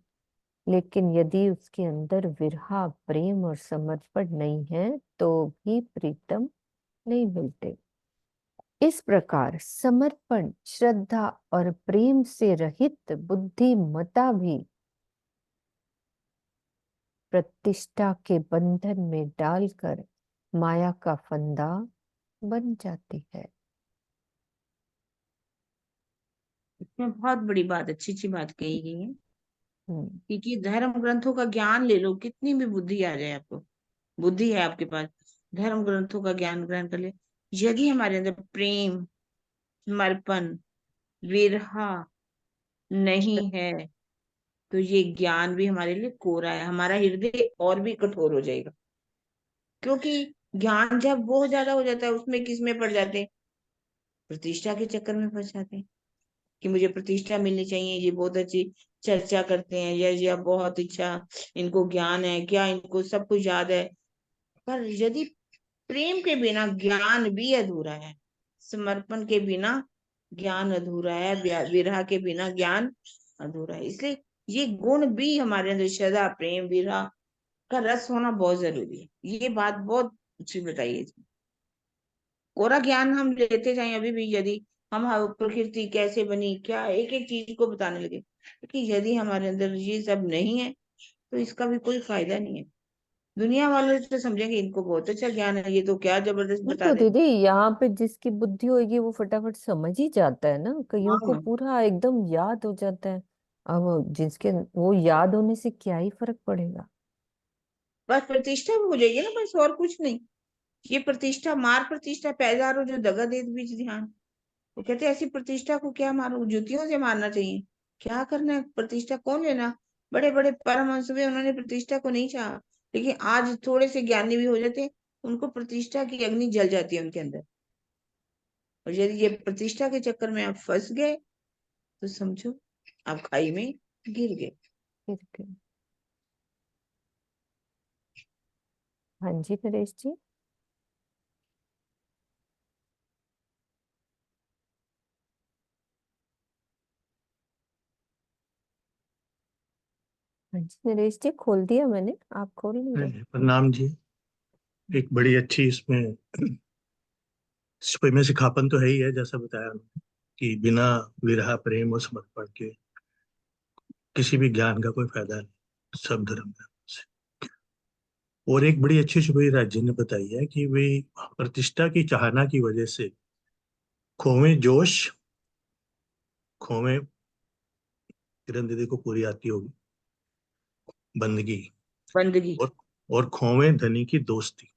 लेकिन यदि उसके अंदर विरहा प्रेम और समर्पण नहीं है, तो भी प्रीतम नहीं मिलते। इस प्रकार समर्पण, श्रद्धा और प्रेम से रहित बुद्धिमता भी प्रतिष्ठा के बंधन में डालकर माया का फंदा बन जाती है। इसमें बहुत बड़ी बात, अच्छी अच्छी बात कही गई है। क्योंकि धर्म ग्रंथों का ज्ञान ले लो, कितनी भी बुद्धि आ जाए आपको, बुद्धि है आपके पास, धर्म ग्रंथों का ज्ञान ग्रहण कर ले, यदि हमारे अंदर प्रेम, समर्पण, विरहा नहीं है, तो ये ज्ञान भी हमारे लिए कोरा है, हमारा हृदय और भी कठोर हो जाएगा। क्योंकि ज्ञान जब बहुत ज्यादा हो जाता है, उसमें किस में पड़ जाते हैं, प्रतिष्ठा के चक्कर में फंस जाते हैं कि मुझे प्रतिष्ठा मिलनी चाहिए, ये बहुत अच्छी चर्चा करते हैं, या बहुत अच्छा इनको ज्ञान है, क्या इनको सब कुछ याद है। पर यदि प्रेम के बिना ज्ञान भी अधूरा है, समर्पण के बिना ज्ञान अधूरा है, विरह के बिना ज्ञान अधूरा है। इसलिए ये गुण भी हमारे अंदर, श्रद्धा, प्रेम, विरह का रस होना बहुत जरूरी है। ये बात बहुत अच्छी बताई है। कोरा ज्ञान हम लेते जाएं अभी भी, यदि हम प्रकृति कैसे बनी, क्या एक एक चीज को बताने लगे, क्योंकि यदि हमारे अंदर ये सब नहीं है तो इसका भी कोई फायदा नहीं है। दुनिया वाले तो समझेंगे इनको बहुत अच्छा ज्ञान है, ये तो क्या जबरदस्त वो बता तो दे। दीदी यहाँ पे जिसकी बुद्धि होगी वो फटाफट समझ ही जाता है ना, कईयों को हाँ, पूरा एकदम याद हो जाता है। अब जिसके वो याद होने से क्या ही फर्क पड़ेगा। बस प्रतिष्ठा हो जाएगी ना, बस और कुछ नहीं। ये प्रतिष्ठा, मार प्रतिष्ठा पैदारो जो दगा दे बीच ध्यान। वो कहते हैं ऐसी प्रतिष्ठा को क्या मारो, जूतियों से मारना चाहिए। क्या करना है, प्रतिष्ठा कौन लेना। बड़े बड़े परमहंस हुए, उन्होंने प्रतिष्ठा को नहीं चाहा, लेकिन आज थोड़े से ज्ञानी भी हो जाते, उनको प्रतिष्ठा की अग्नि जल जाती है उनके अंदर। और यदि ये प्रतिष्ठा के चक्कर में आप फंस गए तो समझो आप खाई में गिर गए। फिर क्या। हाँ जी नरेश जी। हाँ जी नरेश जी, खोल दिया मैंने, आप खोल नहीं रहे। प्रणाम जी। एक बड़ी अच्छी इसमें सिखापन तो है ही है, जैसा बताया उन्होंने कि बिना विरह, प्रेम और समर्पण के किसी भी ज्ञान का कोई फायदा नहीं, सब धर्म में से। और एक बड़ी अच्छी सुबह राज जी ने बताई है कि वे प्रतिष्ठा की चाहना की वजह से खोवे जोश, खोवे, किरण दीदी को पूरी आती होगी, बंदगी, बंदगी। और और खोवे धनी की दोस्ती।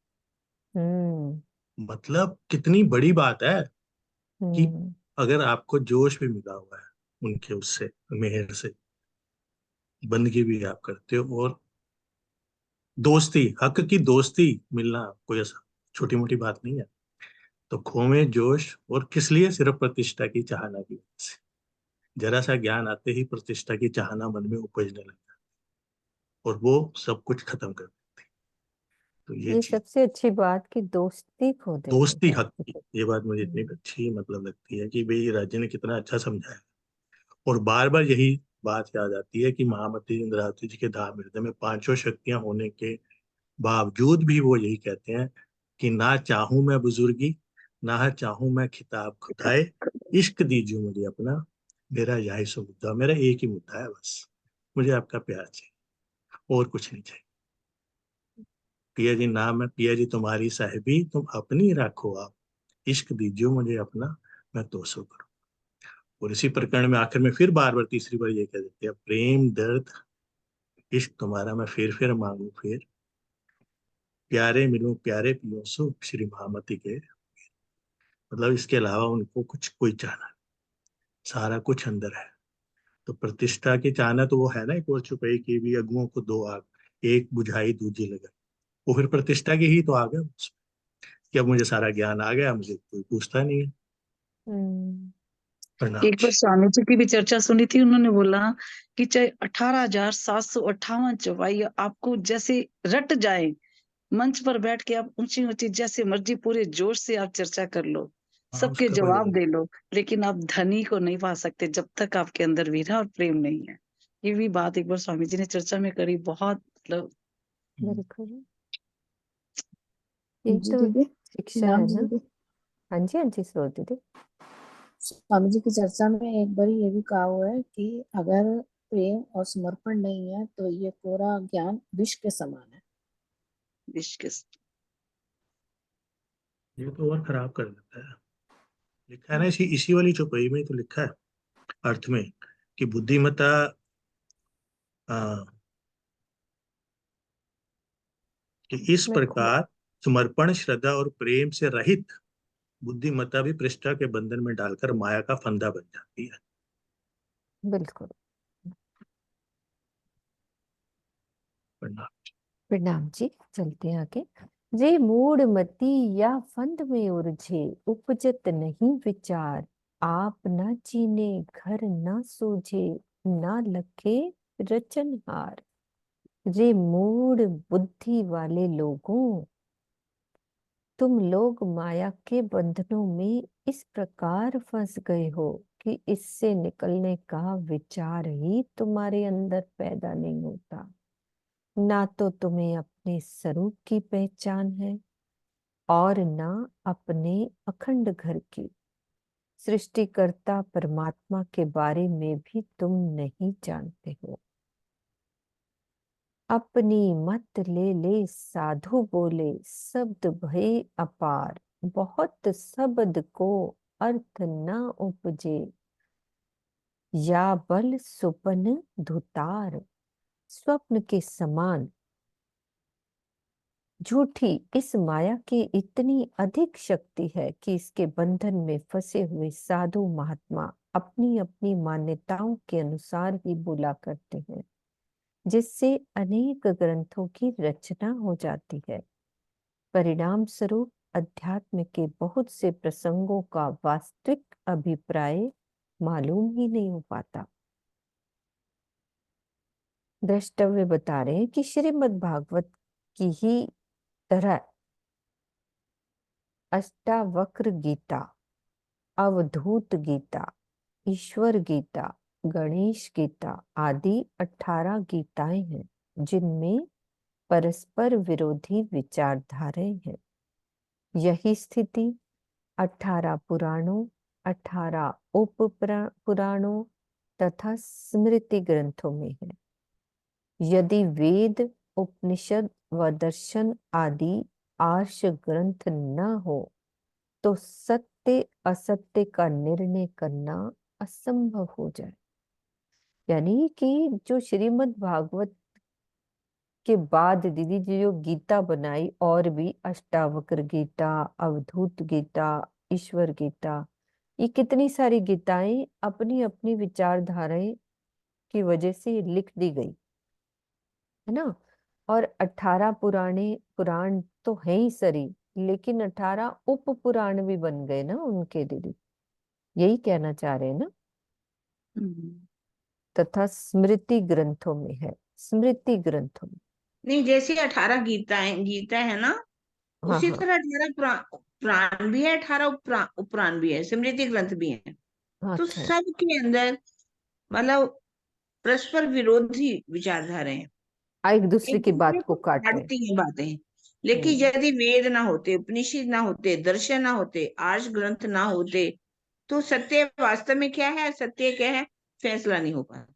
हम्म। मतलब कितनी बड़ी बात है कि हम्म। अगर आपको जोश भी मिला हुआ है उनके उससे, मेहर से, बंदगी भी आप करते हो, और दोस्ती, हक की दोस्ती मिलना कोई ऐसा छोटी मोटी बात नहीं है। तो खोवे जोश, और किस लिए, सिर्फ प्रतिष्ठा की चाहना की वजह से। जरा सा ज्ञान आते ही प्रतिष्ठा की चाहना मन में उपजने लगता है और वो सब कुछ खत्म कर देती है। तो ये ये चीज, सबसे अच्छी बात कि दोस्ती खो देती दोस्ती है। हक की, ये बात मुझे इतनी हम्म। अच्छी मतलब लगती है कि भाई राज्य ने कितना अच्छा समझाया। और बार बार यही बात याद आती है कि महामती इंद्रावती जी के धाम हृदय में पांचों शक्तियां होने के बावजूद भी वो यही कहते हैं कि ना चाहूं मैं बुजुर्गी, ना चाहूं मैं खिताब खुदाए, इश्क दीजिए मुझे अपना, मेरा यही सो मुद्दा, मेरा एक ही मुद्दा है बस, मुझे आपका प्यार चाहिए और कुछ नहीं चाहिए। पिया जी नाम है, पिया जी तुम्हारी साहिबी, तुम अपनी रखो आप, इश्क दीजिए मुझे अपना, मैं तो सो करूं। और इसी प्रकरण में आखिर में फिर बार बार तीसरी बार ये कह देते हैं, प्रेम दर्द इश्क तुम्हारा मैं फिर मांगू फिर, प्यारे मिलूं प्यारे पियो सो श्री महामती के। मतलब इसके अलावा उनको कुछ कोई चाहना नहीं, सारा कुछ अंदर है। तो प्रतिष्ठा की चाहना तो वो है ना, एक और छुपाई की भी अगुओं को दो आग, एक बुझाई दूजी लगाई। वो फिर प्रतिष्ठा की ही तो आग है उसमें, कि अब मुझे सारा ज्ञान आ गया, मुझे कोई पूछता नहीं है। हम्म। प्रणाम एक बार जी। स्वामी जी की भी चर्चा सुनी थी, उन्होंने बोला कि चाहे 18,758 चौपाई आपको जैसे रट जाए, मंच पर बैठ के आप ऊंची ऊंची जैसे मर्जी पूरे जोश से आप चर्चा कर लो, हाँ, सबके उसका कोई जवाब जरूरत दे लो, लेकिन आप धनी को नहीं पा सकते जब तक आपके अंदर वीरा और प्रेम नहीं है। ये भी बात एक बार स्वामी जी ने चर्चा में करी, बहुत मतलब। नहीं। बिल्कुल। यही जी तो दीदी। शिक्षा नाम है जी ना। दीदी। हाँ जी, हाँ जी, सरो दीदी। स्वामी जी की चर्चा में एक बार ये भी कहा हुआ है कि अगर प्रेम और समर्पण नहीं है तो ये पूरा ज्ञान विष के समान है। इश्क। ये तो और खराब कर देता है। लिखा है ना, इसी इसी वाली चौपाई में तो लिखा है अर्थ में कि बुद्धिमता हाँ, कि इस मैं खो प्रकार समर्पण, श्रद्धा और प्रेम से रहित बुद्धिमत्ता भी पृष्ठा के बंधन में डालकर माया का फंदा बन जाती है। बिल्कुल। प्रणाम। प्रणाम जी, चलते हैं आगे। जे मूड मती या फंद में उलझे, उपजत नहीं विचार, आप न चीने घर न सूझे, न लखे रचनहार। रे मूड बुद्धि वाले लोगों, तुम लोग माया के बंधनों में इस प्रकार फंस गए हो कि इससे निकलने का विचार ही तुम्हारे अंदर पैदा नहीं होता। ना तो तुम्हें अपने स्वरूप की पहचान है और ना अपने अखंड घर की। सृष्टिकर्ता परमात्मा के बारे में भी तुम नहीं जानते हो। अपनी मत ले ले साधु बोले, शब्द भय अपार, बहुत शब्द को अर्थ न उपजे, या बल सुपन धुतार। स्वप्न के समान झूठी इस माया की इतनी अधिक शक्ति है कि इसके बंधन में फंसे हुए साधु महात्मा अपनी अपनी मान्यताओं के अनुसार ही बोला करते हैं, जिससे अनेक ग्रंथों की रचना हो जाती है। परिणाम स्वरूप अध्यात्म के बहुत से प्रसंगों का वास्तविक अभिप्राय मालूम ही नहीं हो पाता। द्रष्टव्य बता रहे हैं कि श्रीमद् भागवत की ही तरह अष्टावक्र गीता, अवधूत गीता, ईश्वर गीता, गणेश गीता आदि 18 गीताएं हैं, जिनमें परस्पर विरोधी विचारधाराएं हैं। यही स्थिति 18 पुराणों, 18 उप पुराणों तथा स्मृति ग्रंथों में है। यदि वेद, उपनिषद व दर्शन आदि आर्ष ग्रंथ न हो तो सत्य असत्य का निर्णय करना असंभव हो जाए। यानी कि जो श्रीमद् भागवत के बाद दीदी जी जो गीता बनाई, और भी अष्टावक्र गीता, अवधूत गीता, ईश्वर गीता, ये कितनी सारी गीताएं अपनी अपनी विचारधाराएं की वजह से लिख दी गई है ना। और 18 पुराण तो है ही सरी, लेकिन 18 उप पुराण भी बन गए ना उनके दीदी, यही कहना चाह रहे हैं ना। तथा स्मृति ग्रंथों में है, स्मृति ग्रंथों में। नहीं, जैसे 18 गीता है ना, हाँ उसी हाँ, तरह 18 पुराण भी है, 18 उपपुराण भी है, स्मृति ग्रंथ भी है। तो अच्छा। सबके अंदर मतलब परस्पर विरोधी विचारधाराएं हैं, एक दूसरे एक की दूसरे बात को को काट रहे हैं। काटती हैं बातें। लेकिन हम्म, यदि वेद ना होते, उपनिषद ना होते, दर्शन ना होते, आर्ष ग्रंथ ना होते, तो सत्य वास्तव में क्या है, सत्य क्या है, फैसला नहीं हो पाता।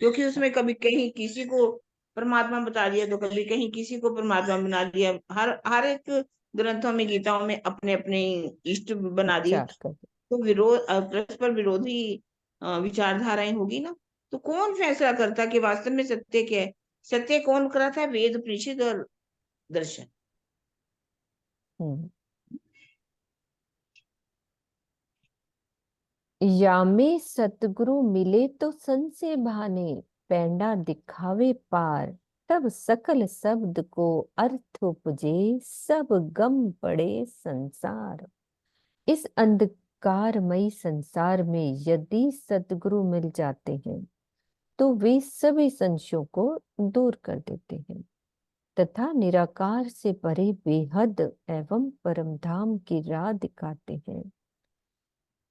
क्योंकि उसमें कभी कहीं किसी को परमात्मा बता दिया, तो कभी कहीं किसी को परमात्मा बना दिया। हर हर एक ग्रंथों में, गीताओं में अपने अपने इष्ट बना दिए। विचार कर। तो परस्पर विरोधी विचारधाराएं होगी ना। तो कौन फैसला करता कि वास्तव में सत्य क्या है? सत्य कौन कराता है? वेद, उपनिषद और दर्शन। हम्म। यामे सतगुरु मिले तो संशय भाने, पैंडा दिखावे पार, तब सकल शब्द को अर्थ उपजे, सब गम पड़े संसार। इस अंधकारमयी संसार में यदि सतगुरु मिल जाते हैं तो वे सभी संशयों को दूर कर देते हैं तथा निराकार से परे बेहद एवं परम धाम की राह दिखाते हैं।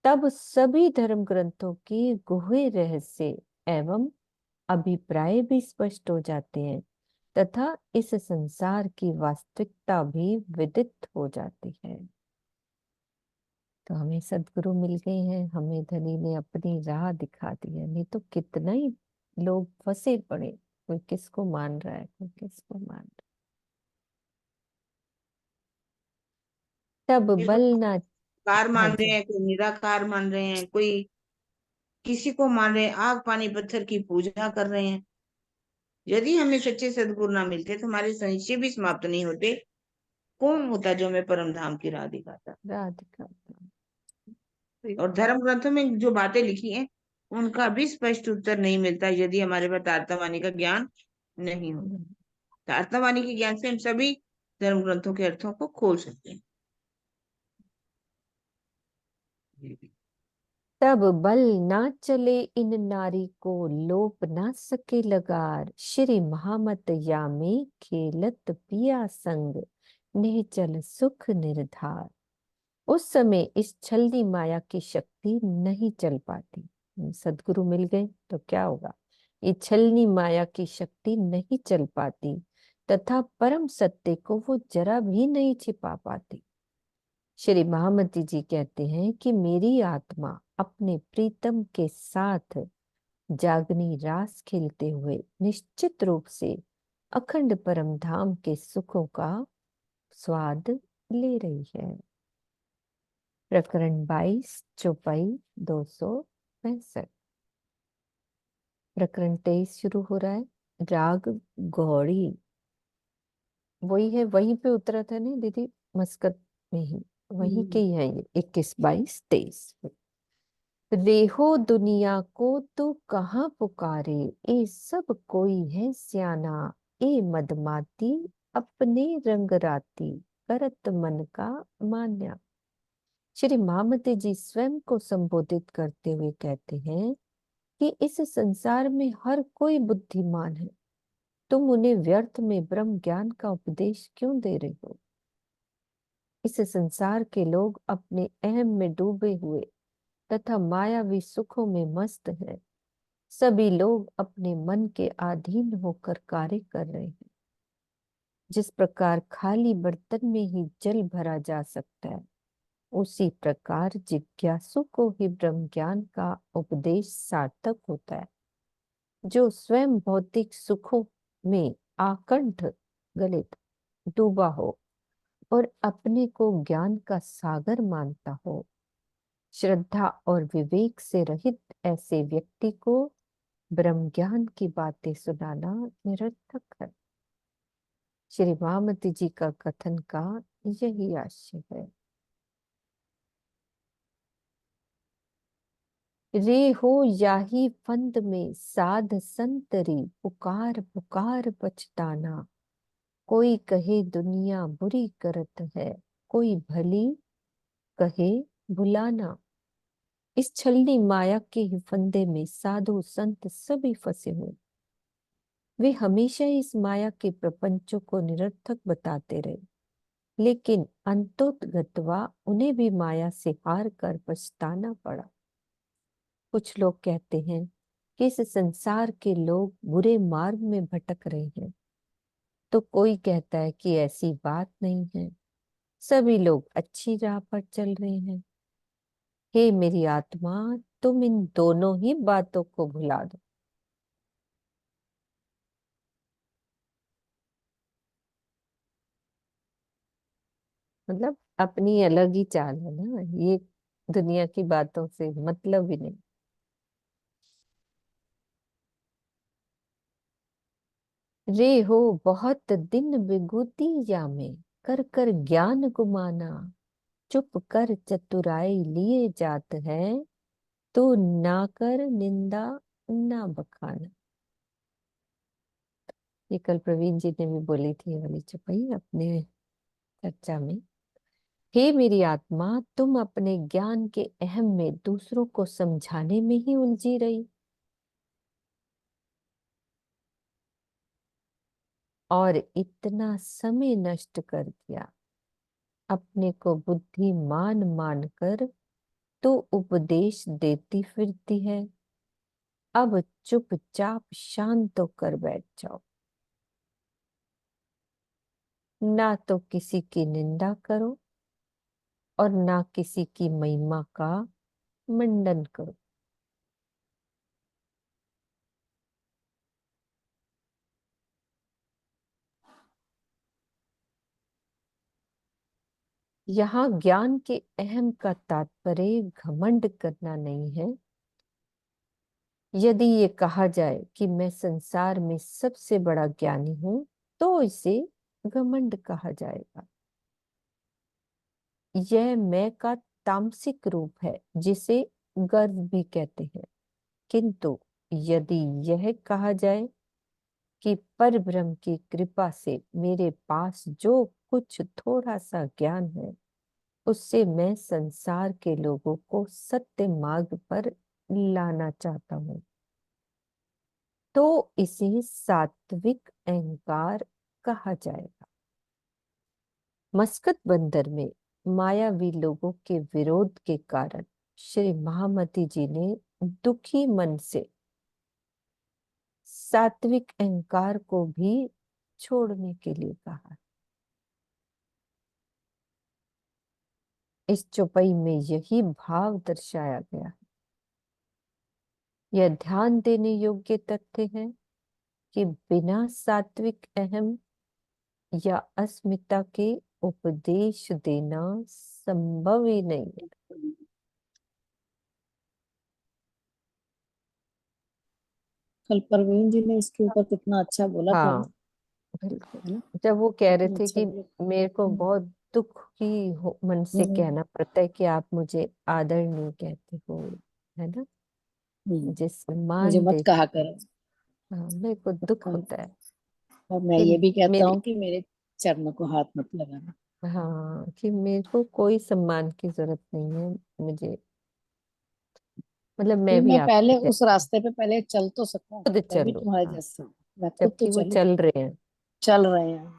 तब सभी धर्म ग्रंथों के गुहे रहस्य एवं अभिप्राय भी स्पष्ट हो जाते हैं तथा इस संसार की वास्तविकता भी विदित हो जाती है। तो हमें सदगुरु मिल गए हैं, हमें धनी ने अपनी राह दिखा दी है। नहीं तो कितना ही लोग फंसे पड़े, कोई किसको मान रहा है, कोई किसको मान रहा है। तब देखो, बल ना। कार हाँ मान रहे जी। हैं, कोई निराकार मान रहे हैं, कोई किसी को मान रहे हैं, आग पानी पत्थर की पूजा कर रहे हैं। यदि हमें सच्चे सद्गुरु ना मिलते तो हमारे संशय भी समाप्त नहीं होते। कौन होता जो हमें परम धाम की राह दिखाता? राधिका। और धर्म ग्रंथों में जो बातें लिखी हैं उनका भी स्पष्ट उत्तर नहीं मिलता यदि हमारे पास तारतम्यवाणी का ज्ञान नहीं हो। तारतम्यवाणी के ज्ञान से हम सभी धर्म ग्रंथों के अर्थों को खोल सकते हैं। तब बल ना चले इन नारी को, लोप ना सके लगार। श्री महामत या में खेलत पिया संग, निश्चल सुख निर्धार। उस समय इस छलनी माया की शक्ति नहीं चल पाती। सदगुरु मिल गए तो क्या होगा? ये छलनी माया की शक्ति नहीं चल पाती तथा परम सत्य को वो जरा भी नहीं छिपा पाती। श्री महामती जी कहते हैं कि मेरी आत्मा अपने प्रीतम के साथ जागनी रास खेलते हुए निश्चित रूप से अखंड परम धाम के सुखों का स्वाद ले रही है। प्रकरण 22 चौपाई 265। प्रकरण 23 शुरू हो रहा है। राग गौड़ी वही है, वहीं पे उतरा था नहीं दीदी, मस्कत में ही वहीं के ही है ये 21 22 23। रेहो दुनिया को तू कहाँ पुकारे, ए सब कोई है सियाना। ए मदमाती अपने रंग राती, करत मन का मान्या। श्री महामती जी स्वयं को संबोधित करते हुए कहते हैं कि इस संसार में हर कोई बुद्धिमान है, तुम उन्हें व्यर्थ में ब्रह्म ज्ञान का उपदेश क्यों दे रहे हो? इस संसार के लोग अपने अहम में डूबे हुए तथा मायावी सुखों में मस्त हैं। सभी लोग अपने मन के अधीन होकर कार्य कर रहे हैं। जिस प्रकार खाली बर्तन में ही जल भरा जा सकता है, उसी प्रकार जिज्ञासु को ही ब्रह्म ज्ञान का उपदेश सार्थक होता है। जो स्वयं भौतिक सुखों में आकंठ गलित डूबा हो और अपने को ज्ञान का सागर मानता हो, श्रद्धा और विवेक से रहित ऐसे व्यक्ति को ब्रह्म ज्ञान की बातें सुनाना निरर्थक है। श्री महामती जी का कथन का यही आशय है। रे हो याही फंद में साध संतरी, पुकार पुकार पछताना। कोई कहे दुनिया बुरी करत है, कोई भली कहे भुलाना। इस छलनी माया के ही फंदे में साधु संत सभी फंसे हुए। वे हमेशा इस माया के प्रपंचों को निरर्थक बताते रहे, लेकिन अंतोतगत्वा उन्हें भी माया से हार कर पछताना पड़ा। कुछ लोग कहते हैं कि इस संसार के लोग बुरे मार्ग में भटक रहे हैं, तो कोई कहता है कि ऐसी बात नहीं है, सभी लोग अच्छी राह पर चल रहे हैं। हे मेरी आत्मा, तुम इन दोनों ही बातों को भुला दो। मतलब अपनी अलग ही चाल है ना, ये दुनिया की बातों से मतलब ही नहीं। रे हो बहुत दिन विभूति या में, कर कर ज्ञान गुमाना। चुप कर चतुराई लिए जात है, तू ना कर निंदा ना बखाना। ये कल प्रवीण जी ने भी बोली थी ये वाली चौपाई अपने चर्चा में। हे मेरी आत्मा, तुम अपने ज्ञान के अहम में दूसरों को समझाने में ही उलझी रही और इतना समय नष्ट कर दिया। अपने को बुद्धिमान मानकर तो उपदेश देती फिरती है। अब चुपचाप शांत होकर बैठ जाओ, ना तो किसी की निंदा करो और ना किसी की महिमा का मंडन करो। यहाँ ज्ञान के अहम का तात्पर्य घमंड करना नहीं है। यदि ये कहा जाए कि मैं संसार में सबसे बड़ा ज्ञानी हूं तो इसे घमंड कहा जाएगा। यह मैं का तामसिक रूप है जिसे गर्व भी कहते हैं। किंतु यदि यह कहा जाए कि परब्रह्म की कृपा से मेरे पास जो कुछ थोड़ा सा ज्ञान है उससे मैं संसार के लोगों को सत्य मार्ग पर लाना चाहता हूँ तो इसे सात्विक अहंकार कहा जाएगा। मस्कत बंदर में मायावी लोगों के विरोध के कारण श्री महामती जी ने दुखी मन से सात्विक अहंकार को भी छोड़ने के लिए कहा। इस चौपाई में यही भाव दर्शाया गया है। यह ध्यान देने योग्य तथ्य है कि बिना सात्विक अहम या अस्मिता के उपदेश देना संभव ही नहीं है। कल परवीन जी ने इसके ऊपर कितना अच्छा बोला था ना, हाँ बिल्कुल। है ना? जब वो कह रहे कितना थे अच्छा कि बोला। मेरे को बहुत दुख ही मन से हम्म, कहना पड़ता है कि आप मुझे आदर नहीं कहते हो, है ना, मुझे मुझे सम्मान मत देते। कहा करो। हाँ मेरे को दुख होता है और मैं कि ये भी कहता मेरी, हूँ कि मेरे चरणों को हाथ मत लगाना। हाँ कि मेरे को कोई सम्मान की जरूरत नहीं है, मुझे मतलब कि मैं भी मैं आपके पहले उस जैसे रास्ते पे पहले चल तो सकूं, खुद मैं भी चलूं। तुम्हारे हाँ जैसे हूँ, मैं खुद तो जबकि वो चलूं। चल रहे हैं। चल रहे हैं।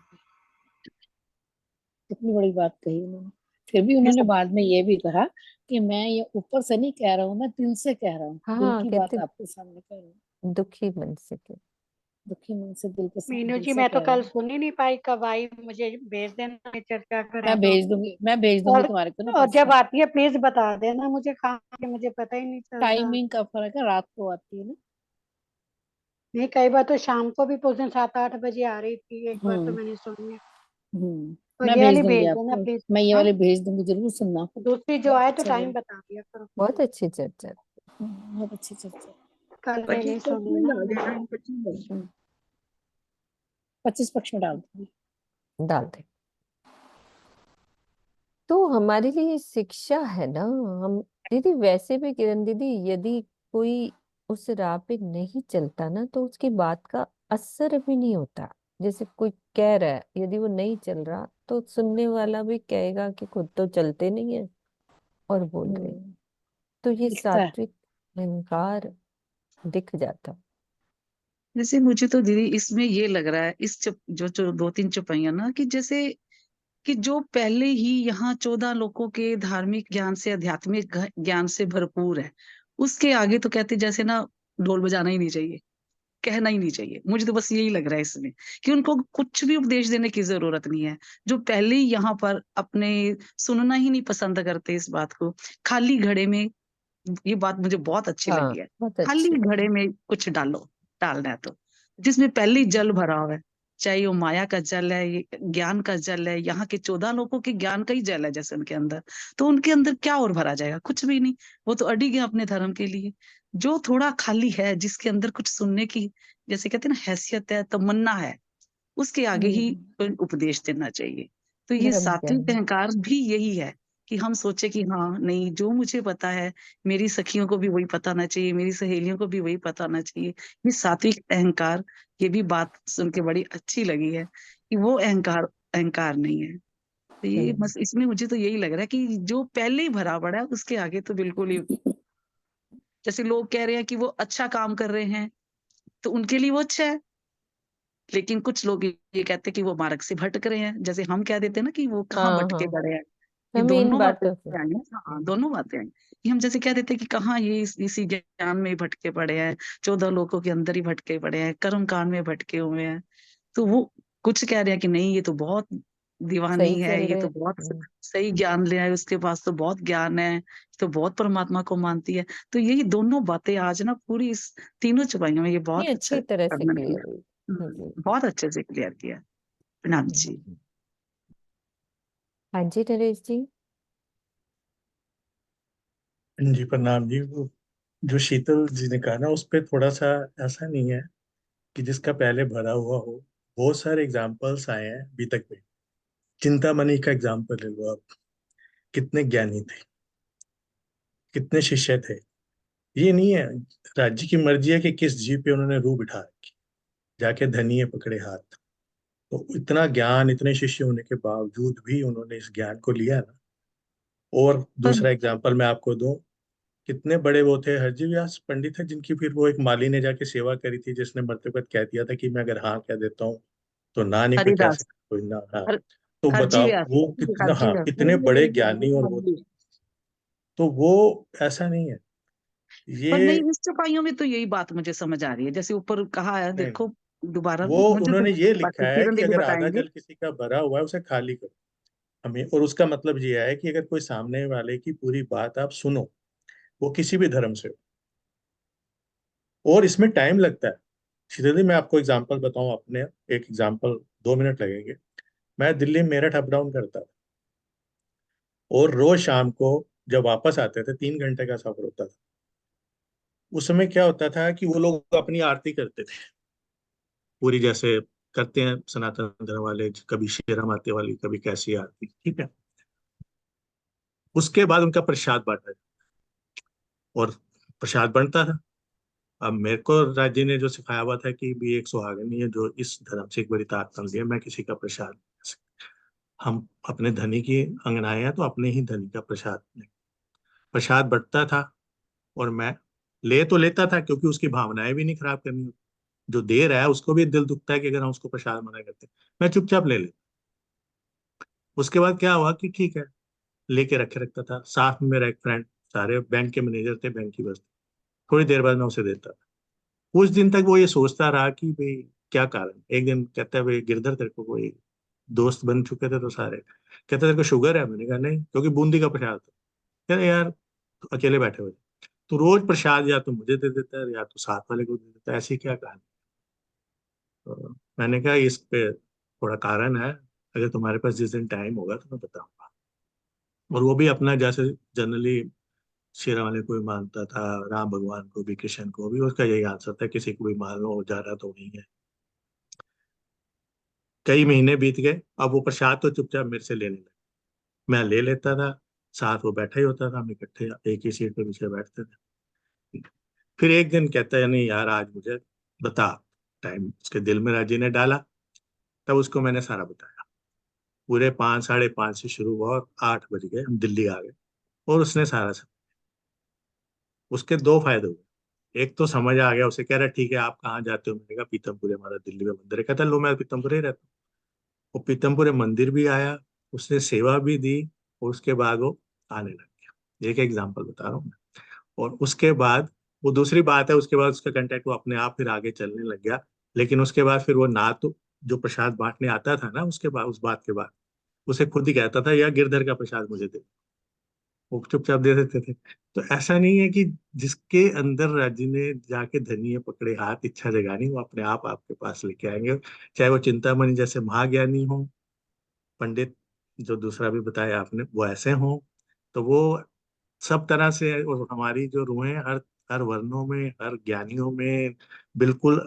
कितनी बड़ी बात कही उन्होंने। फिर भी ये उन्होंने सब बाद में ये भी कहा कि मैं ये ऊपर से नहीं कह रहा हूँ, मैं दिल से कह रहा हूँ, दिल हाँ की बात कहते आपके सामने कह रहा हूँ, दुखी मन से के। दुखी मन से मीनू दिल जी से मैं तो कह रहा कल हूँ। सुन ही नहीं पाई, कब आई मुझे भेज देना, मैं चर्चा करें मैं तो। भेज दूंगी, मैं भेज दूंगी और तुम्हारे को ना और जब परसों। आती है प्लीज बता देना मुझे, कहाँ है मुझे पता ही नहीं चलता। टाइमिंग का फर्क है, रात को आती है ना। नहीं कई बार तो शाम को भी उस दिन 7-8 बजे आ रही थी, एक बार तो हम्म मैंने सुनी है। तो मैं ये भेज वाली दूंगी भेज देना आपको, प्लीज। मैं ये हाँ वाले भेज दूंगी, जरूर सुनना। दूसरी जो बहुत आए तो अच्छा टाइम बोला। बता दिया करो। बहुत अच्छी चर्चा। बहुत अच्छी चर्चा। कल मैंने 25 सुनी में ना। डाल देना, 25 में। 25 पक्ष में डाल दूंगी। डाल दे। तो हमारे लिए शिक्षा है ना। हम दीदी वैसे भी किरण दीदी यदि कोई उस राह पे नहीं चलता ना तो उसकी बात का असर भी नहीं होता। जैसे कोई कह रहा है यदि वो नहीं चल रहा तो सुनने वाला भी कहेगा कि खुद तो चलते नहीं है और बोल रहे हैं। तो ये दिखता है। सात्विक अहंकार दिख जाता। जैसे मुझे तो दीदी इसमें ये लग रहा है, इस जो जो 2-3 चौपाइयां ना, कि जैसे कि जो पहले ही यहाँ 14 लोगों के धार्मिक ज्ञान से, आध्यात्मिक ज्ञान से भरपूर है, उसके आगे तो कहते जैसे ना ढोल बजाना ही नहीं चाहिए, कहना ही नहीं चाहिए। मुझे तो बस यही लग रहा है इसमें, कि उनको कुछ भी उपदेश देने की जरूरत नहीं है। जो पहले ही यहाँ पर अपने सुनना ही नहीं पसंद करते इस बात को, खाली घड़े में, ये बात मुझे बहुत अच्छी हाँ लगी है। बहुत खाली अच्छी। घड़े में कुछ डालो, डालना है तो, जिसमें पहले ही जल भरा हुआ है, चाहे वो माया का जल है, ये ज्ञान का जल है, यहाँ के 14 लोगों के ज्ञान का ही जल है जैसे उनके अंदर, तो उनके अंदर क्या और भरा जाएगा? कुछ भी नहीं। वो तो अडिग है अपने धर्म के लिए। जो थोड़ा खाली है, जिसके अंदर कुछ सुनने की, जैसे कहते हैं ना, हैसियत है, तमन्ना है, उसके आगे ही कोई उपदेश देना चाहिए। तो ये ब्रह्म सात्विक ज्ञान। अहंकार भी यही है, कि हम सोचे कि हाँ नहीं, जो मुझे पता है, मेरी सखियों को भी वही पता होना चाहिए, मेरी सहेलियों को भी वही पता होना चाहिए। ये सात्विक अहंकार, ये भी बात सुन के बड़ी अच्छी लगी है, कि वो अहंकार अहंकार नहीं है। तो ये हम्म। बस इसमें मुझे तो यही लग रहा है कि जो पहले ही भरा पड़ा है, उसके आगे तो बिल्कुल ही, जैसे लोग कह रहे हैं कि वो अच्छा काम कर रहे हैं, तो उनके लिए वो अच्छा है। लेकिन कुछ लोग ये कहते हैं कि वो मार्ग से भटक रहे हैं, जैसे हम कह देते हैं ना कि वो कहाँ हाँ भटके हाँ पड़े हैं। ये हमें इन दोनों बातें बातों से। आई हैं। हाँ, दोनों बातें आई कि हम जैसे कह देते हैं कि कहाँ ये इसी ज्ञान में ही भटके पड़े हैं, 14 लोगों के अंदर ही भटके पड़े हैं, कर्म कांड में भटके हुए हैं। तो वो कुछ कह रहे हैं कि नहीं, ये तो बहुत सही दीवानी है, चल ये रहे तो हैं। बहुत सही ज्ञान ले आए, उसके पास तो बहुत ज्ञान है, तो बहुत परमात्मा को मानती है। तो यही दोनों बातें आज ना पूरी इस तीनों चौपाइयों में ये नहीं बहुत अच्छा अच्छी तरह से वर्णन क्लियर किया। हुई। जी। बहुत अच्छे से क्लियर किया। प्रणाम जी। हम्म। हाँ जी नरेश जी। जी प्रणाम जी। वो जो शीतल जी ने कहा ना, उस पे थोड़ा सा ऐसा नहीं है कि जिसका पहले भरा हुआ हो। बहुत सारे एग्जाम्पल्स आए हैं अभी तक में। चिंतामणि का एग्जाम्पल ले लो आप, कितने ज्ञानी थे, कितने शिष्य थे। ये नहीं है, राज्य की मर्जी है कि किस जीव पे उन्होंने रूह बिठा रखी, जाके धनिये पकड़े हाथ। तो इतना ज्ञान, इतने शिष्य होने के बावजूद भी उन्होंने इस ज्ञान को लिया ना। और पर दूसरा एग्जाम्पल मैं आपको दूं, कितने बड़े वो थे हरजी व्यास पंडित है, जिनकी फिर वो एक माली ने जाके सेवा करी थी, जिसने मरते वक्त कह दिया था कि मैं अगर हाँ कह देता हूँ तो ना नहीं कोई कह हरिदास, सकता, कोई ना हाँ। हर तो हरजी बताओ व्यास, वो कितना, हरजी हाँ व्यास। कितने बड़े ज्ञानी और वो। तो वो ऐसा नहीं है पर ये। नहीं, इस चौपाइयों में तो यही बात मुझे समझ आ रही है, जैसे ऊपर कहा है, नहीं नहीं, देखो दोबारा वो मुझे तो उन्होंने ये लिखा बाकी है किरण कि दीदी अगर आधा बताएंगे। जल किसी का भरा हुआ है उसे खाली करो हमें। और उसका मतलब ये है कि अगर कोई सामने वाले की पूरी बात आप सुनो, वो किसी भी धर्म से हो, और इसमें टाइम लगता है। सीधे मैं आपको एग्जांपल बताऊं अपने, एक एग्जांपल, 2 मिनट लगेंगे। मैं दिल्ली मेरठ अप डाउन करता था, और रोज शाम को जब वापस आते थे 3 घंटे का सफर होता था। उस समय क्या होता था कि वो लोग अपनी आरती करते थे पूरी, जैसे करते हैं सनातन धर्म वाले, कभी शेरा माते वाली, कभी कैसी आरती, ठीक है। उसके बाद उनका प्रसाद बांटा, और प्रसाद बनता था। अब मेरे को राज्य ने जो सिखाया हुआ था कि भी एक सुहागनी है जो इस धर्म से एक बड़ी ताकत मिली है, मैं किसी का प्रसाद नहीं ले सकता। हम अपने धनी की अंगनाएं हैं तो अपने ही धनी का प्रसाद लें। प्रसाद बंटता था, और मैं ले तो लेता था, क्योंकि उसकी भावनाएं भी नहीं खराब करनी होती। जो दे रहा है उसको भी दिल दुखता है कि अगर हम उसको प्रसाद मना करते हैं। मैं चुपचाप ले लेता। उसके बाद क्या हुआ कि ठीक है, लेके रखे रखता था। साथ में मेरा एक फ्रेंड, सारे बैंक के मैनेजर थे, बैंक की बस। थोड़ी देर बाद मैं उसे देता था। कुछ दिन तक वो ये सोचता रहा कि भाई क्या कारण। एक दिन कहता है, भाई गिरधर तेरे को कोई दोस्त बन चुके थे तो सारे, कहते तेरे को शुगर है। मैंने कहा नहीं, क्योंकि बूंदी का प्रसाद था। कह रहे यार तो अकेले बैठे हुए, तो रोज प्रसाद या तो मुझे दे देता है या तो साथ वाले को दे देता है, ऐसी क्या कहानी। तो मैंने कहा इस पे थोड़ा कारण है, अगर तुम्हारे पास जिस दिन टाइम होगा तो मैं बताऊंगा। और वो भी अपना जैसे जनरली शेरा वाले को भी मानता था, राम भगवान को भी, कृष्ण को भी। उसका यही आंसर था, किसी को भी मान लो, हो जा रहा तो नहीं है। कई महीने बीत गए, अब वो प्रसाद तो चुपचाप मेरे से लेने लगे। मैं ले लेता था, साथ वो बैठा ही होता था, हम इकट्ठे एक ही सीट पे पीछे बैठते थे। फिर एक दिन कहता है, नहीं यार आज मुझे बता। टाइम उसके दिल में राजी ने डाला, तब उसको मैंने सारा बताया। पूरे 5, 5:30 से शुरू हुआ और 8 बज गए, हम दिल्ली आ गए। और उसने सारा सब, उसके दो फायदे हुए। एक तो समझ आ गया, उसे कह रहा ठीक है आप कहाँ जाते हो। मैंने कहा पीतमपुरे, हमारा दिल्ली में मंदिर है। कहता लो मैं पीतमपुरे ही रहता हूँ। वो पीतमपुरे मंदिर भी आया, उसने सेवा भी दी, और उसके बाद वो आने लग गया। एक एग्जाम्पल बता रहा हूँ मैं। और उसके बाद वो दूसरी बात है, उसके बाद उसका कांटेक्ट वो अपने आप फिर आगे चलने लग गया। लेकिन उसके बाद फिर वो ना तो जो प्रसाद बांटने आता था ना, उसके बाद उस बात के बाद उसे खुद ही कहता था यार गिरधर का प्रसाद मुझे दे। वो चुपचाप दे देते थे। तो ऐसा नहीं है कि जिसके अंदर राज्य ने जाके धनिये पकड़े हाथ इच्छा जगानी, वो अपने आप आपके पास लेके आएंगे। चाहे वो चिंतामणि जैसे महाज्ञानी हो, पंडित जो दूसरा भी बताया आपने वो ऐसे हो, तो वो सब तरह से। और हमारी जो रूहें हर हर वर्णों में, हर ज्ञानियों में बिल्कुल।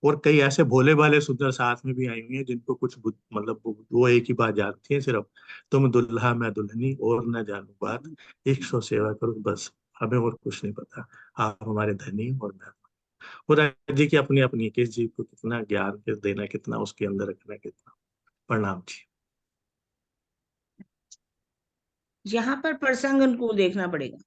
और कई ऐसे भोले भाले सुंदर साथ में भी आई हुई हैं जिनको कुछ मतलब वो एक ही बात जानती है सिर्फ, तुम दुल्हा मैं दुल्हनी और न जानू बात, इश्क सो सेवा करो बस, हमें और कुछ नहीं पता, आप हमारे धनी और मैं। और राज्य की अपनी अपनी, किस जीव को कितना ज्ञान के देना, कितना उसके अंदर रखना, कितना। प्रणाम जी। यहाँ पर प्रसंग अनुकूल देखना पड़ेगा।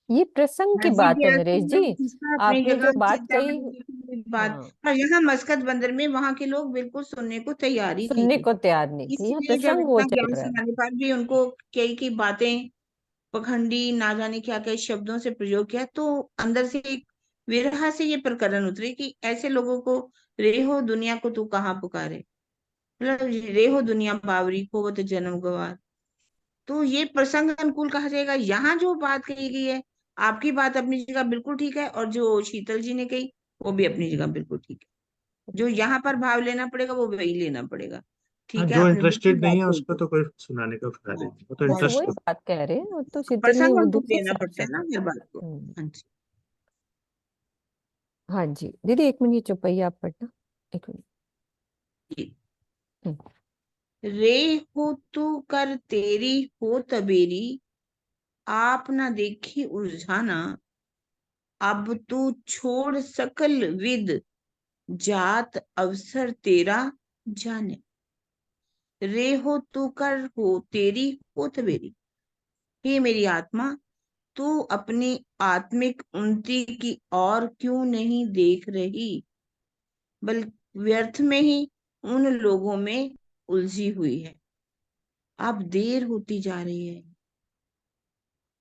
ये प्रसंग की हरजी बात है व्यास नरेश की जी। किस्सा अपनी आपने जो जगह, बात कही, चिंतामणि की बात। हाँ, और यहाँ मस्कत बंदर में वहां के लोग बिल्कुल सुनने को तैयार ही नहीं सुनने थे। को तैयार नहीं थी। यहाँ इसलिए जब प्रसंग वो इतना चल ज्ञान रहा है। सुनाने पर भी उनको कई की बातें, पखंडी ना जाने क्या क्या शब्दों से प्रयोग किया, तो अंदर से एक विरह से ये प्रकरण उतरे कि ऐसे लोगों को रे हो दुनिया को तू कहाँ पुकारे। मतलब रे हो दुनिया बावरी को वो तो जन्म गवार। तो ये प्रसंग अनुकूल कहा जाएगा। यहाँ जो बात कही गई है, आपकी बात अपनी जगह बिल्कुल ठीक है, और जो शीतल जी ने कही वो भी अपनी जगह बिल्कुल ठीक है। जो यहाँ पर भाव लेना पड़ेगा वो वही लेना पड़ेगा। हाँ, ठीक है, जो आपने बिल्कुल इंटरेस्टेड नहीं बात है सही उसको की। तो कोई सुनाने का फायदा नहीं, वो तो बस हाँ, वही इंटरेस्ट। बात कह रहे हैं, वो तो शीतल ने प्रसंग वो अनुकूल दूसरे लेना हिसाब पड़ता से है ना कहा। हर बात को। हाँ जी। हाँ जी दीदी, एक मिनट, ये चौपाई आप पढ़ना, एक मिनट। हम्म, रे हो तू कर तेरी हो तबेरी, आप ना देखी उलझाना, अब तू छोड़ सकल विद, जात अवसर तेरा जाने। रे हो तू कर हो तेरी हो तबेरी, हे मेरी आत्मा, तू अपनी आत्मिक उन्नति की ओर क्यों नहीं देख रही, बल्कि व्यर्थ में ही उन लोगों में उलझी हुई है। अब देर होती जा रही है,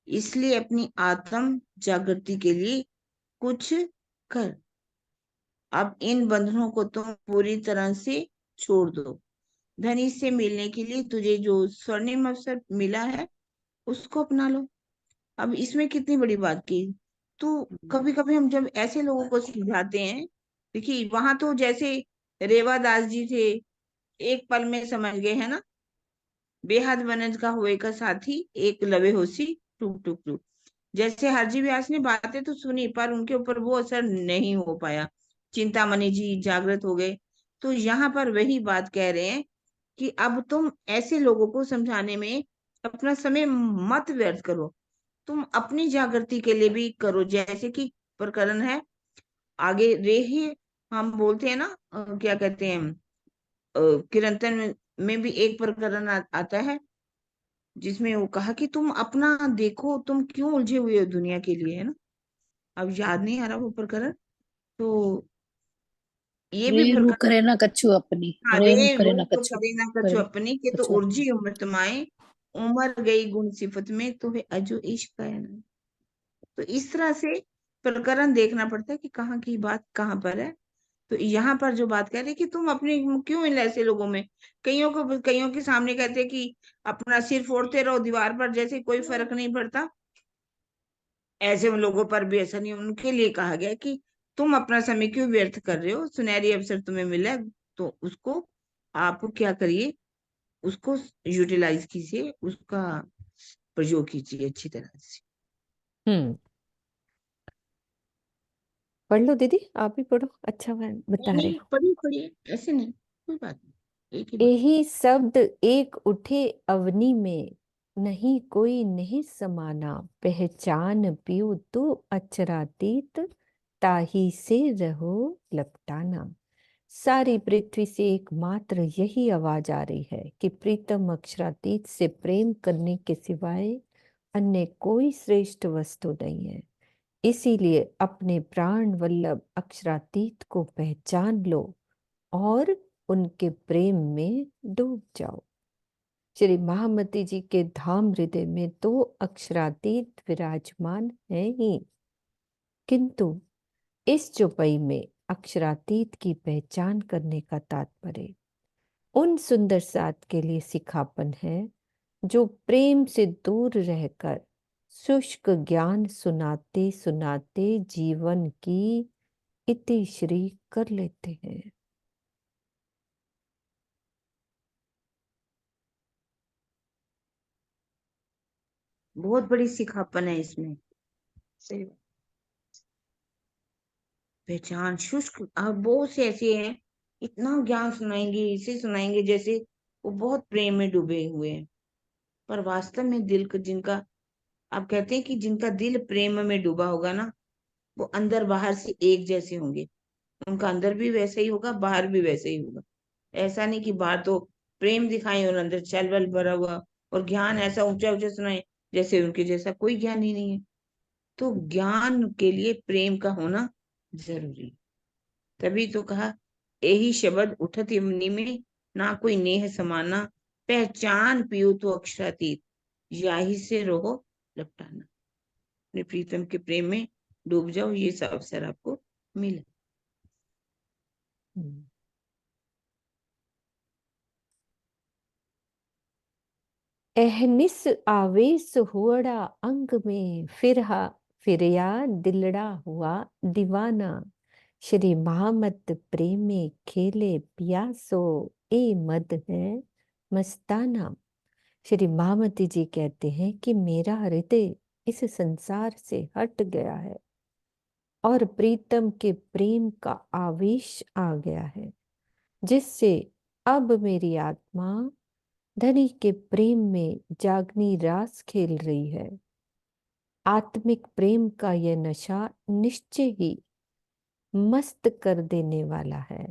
इसलिए अपनी आत्म जागृति के लिए कुछ कर। अब इन बंधनों को तुम पूरी तरह से छोड़ दो। धनी से मिलने के लिए तुझे जो स्वर्णिम अवसर मिला है उसको अपना लो। अब इसमें कितनी बड़ी बात की। तो कभी कभी हम जब ऐसे लोगों को समझाते हैं, देखिए वहां तो जैसे रेवा दास जी थे, एक पल में समझ गए, है ना। बेहद वनज का हुए का साथी, एक लवे होसी, टूक टूक टूक। जैसे हरजी व्यास ने बातें तो सुनी, पर उनके ऊपर वो असर नहीं हो पाया। चिंतामणि जी जागृत हो गए। तो यहाँ पर वही बात कह रहे हैं कि अब तुम ऐसे लोगों को समझाने में अपना समय मत व्यर्थ करो, तुम अपनी जागृति के लिए भी करो। जैसे कि प्रकरण है आगे रे ही, हम बोलते हैं ना, क्या कहते हैं, किरंतन में भी एक प्रकरण आता है जिसमें वो कहा कि तुम अपना देखो, तुम क्यों उलझे हुए हो दुनिया के लिए, है ना। अब याद नहीं आ रहा वो प्रकरण। तो ये भी रेणु प्रकरण, करे ना कछु अपनी, हाँ, रेणु रे करे ना रूप कछु, करे ना करे कछु अपनी के, तो कछु अपनी। उर्जी उम्र तमाए, उमर गई गुण सिफत में, तो है अजो इश्क है ना। तो इस तरह से प्रकरण देखना पड़ता है कि कहाँ की बात कहाँ पर है। तो यहाँ पर जो बात कह रहे हैं कि तुम अपने क्यों इन ऐसे लोगों में, कईयों के सामने कहते हैं कि अपना सिर फोड़ते रहो दीवार पर, जैसे कोई फर्क नहीं पड़ता। ऐसे उन लोगों पर भी ऐसा नहीं, उनके लिए कहा गया कि तुम अपना समय क्यों व्यर्थ कर रहे हो, सुनहरी अवसर तुम्हें मिला है, तो उसको आप क्या करिए, उसको यूटिलाइज कीजिए, उसका प्रयोग कीजिए अच्छी तरह से। हम्म, पढ़ लो दीदी, आप भी पढ़ो, अच्छा बता नहीं रहे नहीं, हो। पढ़िए पढ़िए, ऐसे नहीं, कोई बात नहीं, एक ही बात। यही शब्द एक उठे अवनी में, नहीं कोई नहीं समाना, पहचान पियो तो अचरातीत, ताही से रहो लपटाना। सारी पृथ्वी से एकमात्र यही आवाज आ रही है कि प्रीतम अक्षरातीत से प्रेम करने के सिवाय अन्य कोई श्रेष्ठ वस्तु नहीं है। इसीलिए अपने प्राण वल्लभ अक्षरातीत को पहचान लो और उनके प्रेम में डूब जाओ। श्री महामती जी के धाम हृदय में तो अक्षरातीत विराजमान है ही, किंतु इस चौपाई में अक्षरातीत की पहचान करने का तात्पर्य उन सुंदर साथ के लिए सिखापन है जो प्रेम से दूर रहकर शुष्क ज्ञान सुनाते सुनाते जीवन की इतिश्री कर लेते हैं। बहुत बड़ी सिखापन है इसमें। सही बात। पहचान शुष्क, अब बहुत से ऐसे हैं, इतना ज्ञान सुनाएंगे, इसे सुनाएंगे जैसे वो बहुत प्रेम में डूबे हुए हैं, पर वास्तव में दिल का जिनका, आप कहते हैं कि जिनका दिल प्रेम में डूबा होगा ना, वो अंदर बाहर से एक जैसे होंगे। उनका अंदर भी वैसा ही होगा, बाहर भी वैसा ही होगा। ऐसा नहीं कि बाहर तो प्रेम दिखाए और अंदर छल बल भरा हुआ, और ज्ञान ऐसा ऊंचा ऊंचा सुनाए जैसे उनके जैसा कोई ज्ञान ही नहीं है। तो ज्ञान के लिए प्रेम का होना जरूरी है। तभी तो कहा, यही शब्द उठत यमनी में, ना कोई नेह समाना, पहचान पियो तो अक्षरातीत, याही से रहो लपटाना। अपने प्रीतम के प्रेम में डूब जाओ, ये सब अवसर आपको मिले। हम्म। एहनिस आवेश हुअड़ा अंग में, फिरया दिलड़ा हुआ दीवाना। श्री महामत प्रेमे खेले प्यासो, ए मद है मस्ताना। श्री महामती जी कहते हैं कि मेरा हृदय इस संसार से हट गया है और प्रीतम के प्रेम का आवेश आ गया है, जिससे अब मेरी आत्मा धनी के प्रेम में जागनी रास खेल रही है। आत्मिक प्रेम का यह नशा निश्चय ही मस्त कर देने वाला है।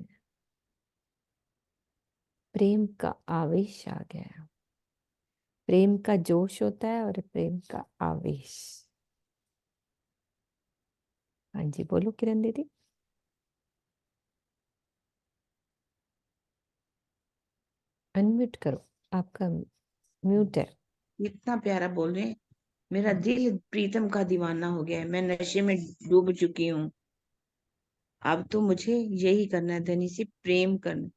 प्रेम का आवेश आ गया। प्रेम का जोश होता है और प्रेम का आवेश। हाँ जी, बोलो किरण दीदी। अनम्यूट करो, आपका म्यूट है। इतना प्यारा बोल रहे हैं। मेरा दिल प्रीतम का दीवाना हो गया है, मैं नशे में डूब चुकी हूँ। अब तो मुझे यही करना है, धनी से प्रेम करना,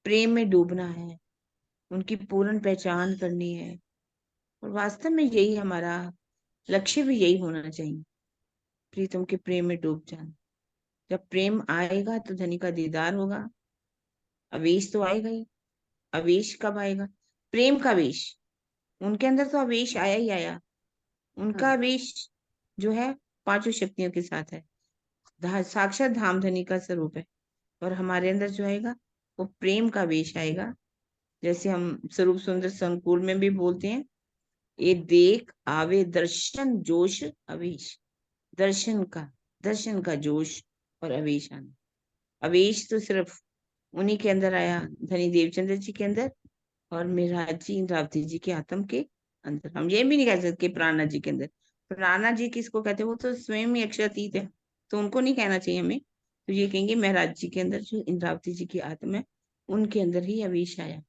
प्रेम में डूबना है, उनकी पूर्ण पहचान करनी है। और वास्तव में यही हमारा लक्ष्य भी यही होना चाहिए, प्रीतम के प्रेम में डूब जाना। जब प्रेम आएगा तो धनी का दीदार होगा, आवेश तो आएगा ही। आवेश कब आएगा? प्रेम का आवेश। उनके अंदर तो आवेश आया ही आया। उनका आवेश जो है पांचों शक्तियों के साथ है, साक्षात धाम धनी का स्वरूप है। और हमारे अंदर जो आएगा वो प्रेम का आवेश आएगा। जैसे हम स्वरूप सुंदर संकुल में भी बोलते हैं, ये देख आवे दर्शन जोश आवेश। दर्शन का जोश और आवेश आना। आवेश तो सिर्फ उन्हीं के अंदर आया, धनी देवचंद्र जी के अंदर और मेराज जी इंद्रावती जी के आत्म के अंदर। हम ये भी नहीं कह सकते प्राणा जी के अंदर। प्राणा जी किसको कहते हैं? वो तो स्वयं ही अक्षरातीत है, तो उनको नहीं कहना चाहिए हमें। तो ये कहेंगे महाराज जी के अंदर जो इंद्रावती जी की आत्मा है, उनके अंदर ही आवेश आया।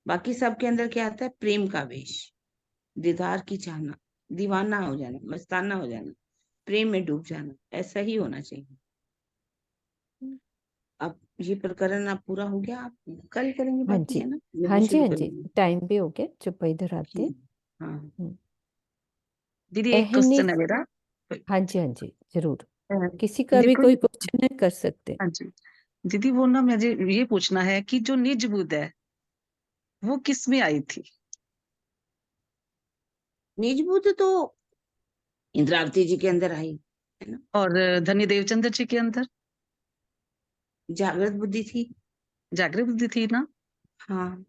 बाकी सबके अंदर क्या आता है? प्रेम का आवेश, दीदार की चाहना, दीवाना हो जाना, मस्ताना हो जाना, प्रेम में डूब जाना। ऐसा ही होना चाहिए। अब ये प्रकरण अब पूरा हो गया, आप कल करेंगे हाँ बाकी, जी, है ना? हाँ मैं जी, शुरू हाँ जी, करूंगी। टाइम भी हो गया, चुप इधर आते हैं। हाँ। दीदी एक अहनिस, क्वेश्चन है मेरा। हाँ जी, हाँ जी, जरूर। अ, किसी का भी देखो, कोई क्वेश्चन है, कर सकते। हाँ जी दीदी, वो ना मुझे ये पूछना है कि जो निज बुद्ध है वो किस में आई थी? निज बुद्ध तो इंद्रावती जी के अंदर आई, है ना? और धनी देवचंद्र जी के अंदर जागृत बुद्धि थी। जागृत बुद्धि थी ना? हाँ,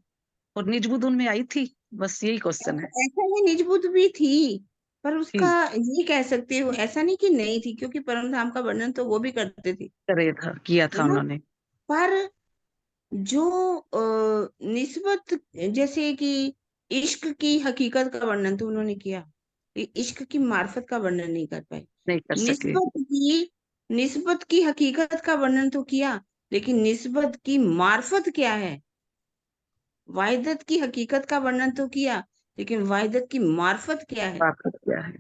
और निज बुद्ध उनमें आई थी? बस यही क्वेश्चन है। ऐसा है, निज बुद्ध भी थी, पर उसका थी, ये कह सकते हो, ऐसा नहीं कि नहीं थी, क्योंकि परम धाम का वर्णन तो वो भी करते थे, करे था, किया था है ना? उन्होंने। पर जो निस्बत, जैसे कि इश्क की हकीकत का वर्णन तो उन्होंने किया, इश्क की मार्फत का वर्णन नहीं कर पाए। नहीं कर सके। निस्बत की हकीकत का वर्णन तो किया, लेकिन निस्बत की मार्फत क्या है, वाहिदत की हकीकत का वर्णन तो किया, लेकिन वाहिदत की मार्फत क्या है, बात क्या है?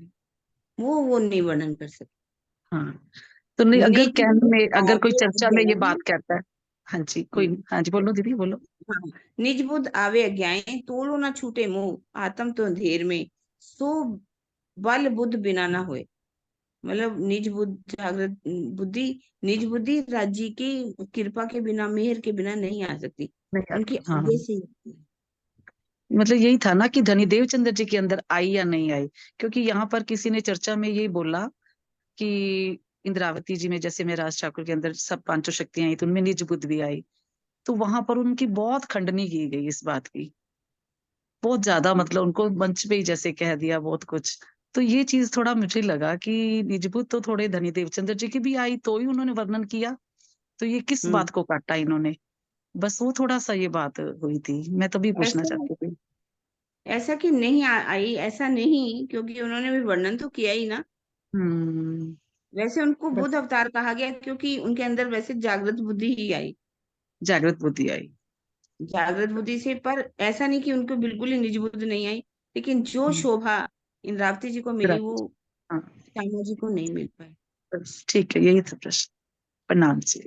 वो नहीं वर्णन कर सकते। हाँ, तो नहीं, अगर निज कहने में, अगर कोई आवे चर्चा में ये बात अज्ञान, कहता है। हाँ जी, कोई, हाँ जी, बोलो दीदी, बोलो। हाँ, निज बुद्ध आवे अज्ञान, तोलो ना छूटे मोह, आत्म तो अंधेर में, सो बल बुद्ध बिना ना होए। मतलब निज बुद्ध, जागृत बुद्धि, निज बुद्धि राज्य की कृपा के बिना, मेहर के बिना नहीं आ सकती, नहीं उनके हाँ, आगे से ही आती है। मतलब यही था ना कि धनी देवचंद्र जी के अंदर आई या नहीं आई, क्योंकि यहाँ पर किसी ने चर्चा में ये बोला कि इंद्रावती जी में जैसे में राज ठाकुर के अंदर सब पांचों शक्तियां आई तो उनमें निज बुद्ध भी आई। तो वहां पर उनकी बहुत खंडनी की गई इस बात की, बहुत ज्यादा, मतलब उनको मंच पे ही जैसे कह दिया बहुत कुछ। तो ये चीज थोड़ा मुझे लगा कि निज बुद्ध तो थोड़े धनी देवचंद्र जी की भी आई तो ही उन्होंने वर्णन किया, तो ये किस हम्म बात को काटा इन्होंने? बस वो थोड़ा सा ये बात हुई थी, मैं तभी पूछना ऐसा चाहती थी। ऐसा कि नहीं आई, ऐसा नहीं, क्योंकि उन्होंने भी वर्णन तो किया ही ना। हम्म। वैसे उनको बस बुद्ध अवतार कहा गया, क्योंकि उनके अंदर वैसे जागृत बुद्धि ही आई, जागृत बुद्धि आई। जागृत बुद्धि से। पर ऐसा नहीं कि उनको बिल्कुल ही निज बुद्धि नहीं आई, लेकिन जो हम्म, शोभा इंद्रावती जी को मिली, वो हाँ, श्यामा जी को नहीं मिल पाई। बस ठीक है, यही था प्रश्न। प्रणाम जी।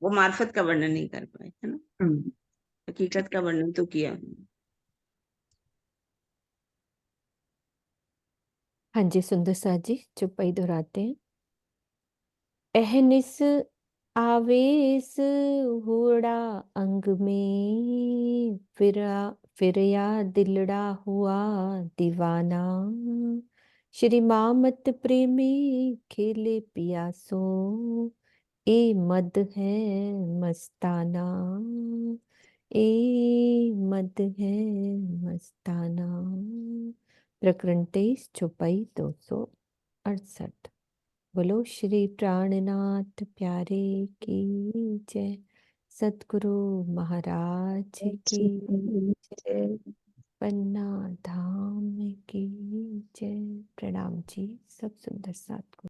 वो मार्फत का वर्णन नहीं कर पाए, है ना? हकीकत ठीक का है। वर्णन तो किया। हाँ जी, सुंदर सा जी, चुप्पी दोहराते हैं। अहनिस आवेश हुड़ा अंग में, फिरा फिरया दिलड़ा हुआ दीवाना, श्री मामत प्रेमी खेले पियासो, ए मद है मस्ताना, ए मद है मस्ताना। प्रकरण 23 चौपाई 268। बोलो श्री प्राणनाथ प्यारे की जय। सतगुरु महाराज की जय। पन्ना धाम की जय। प्रणाम जी, सब सुंदर साथ को।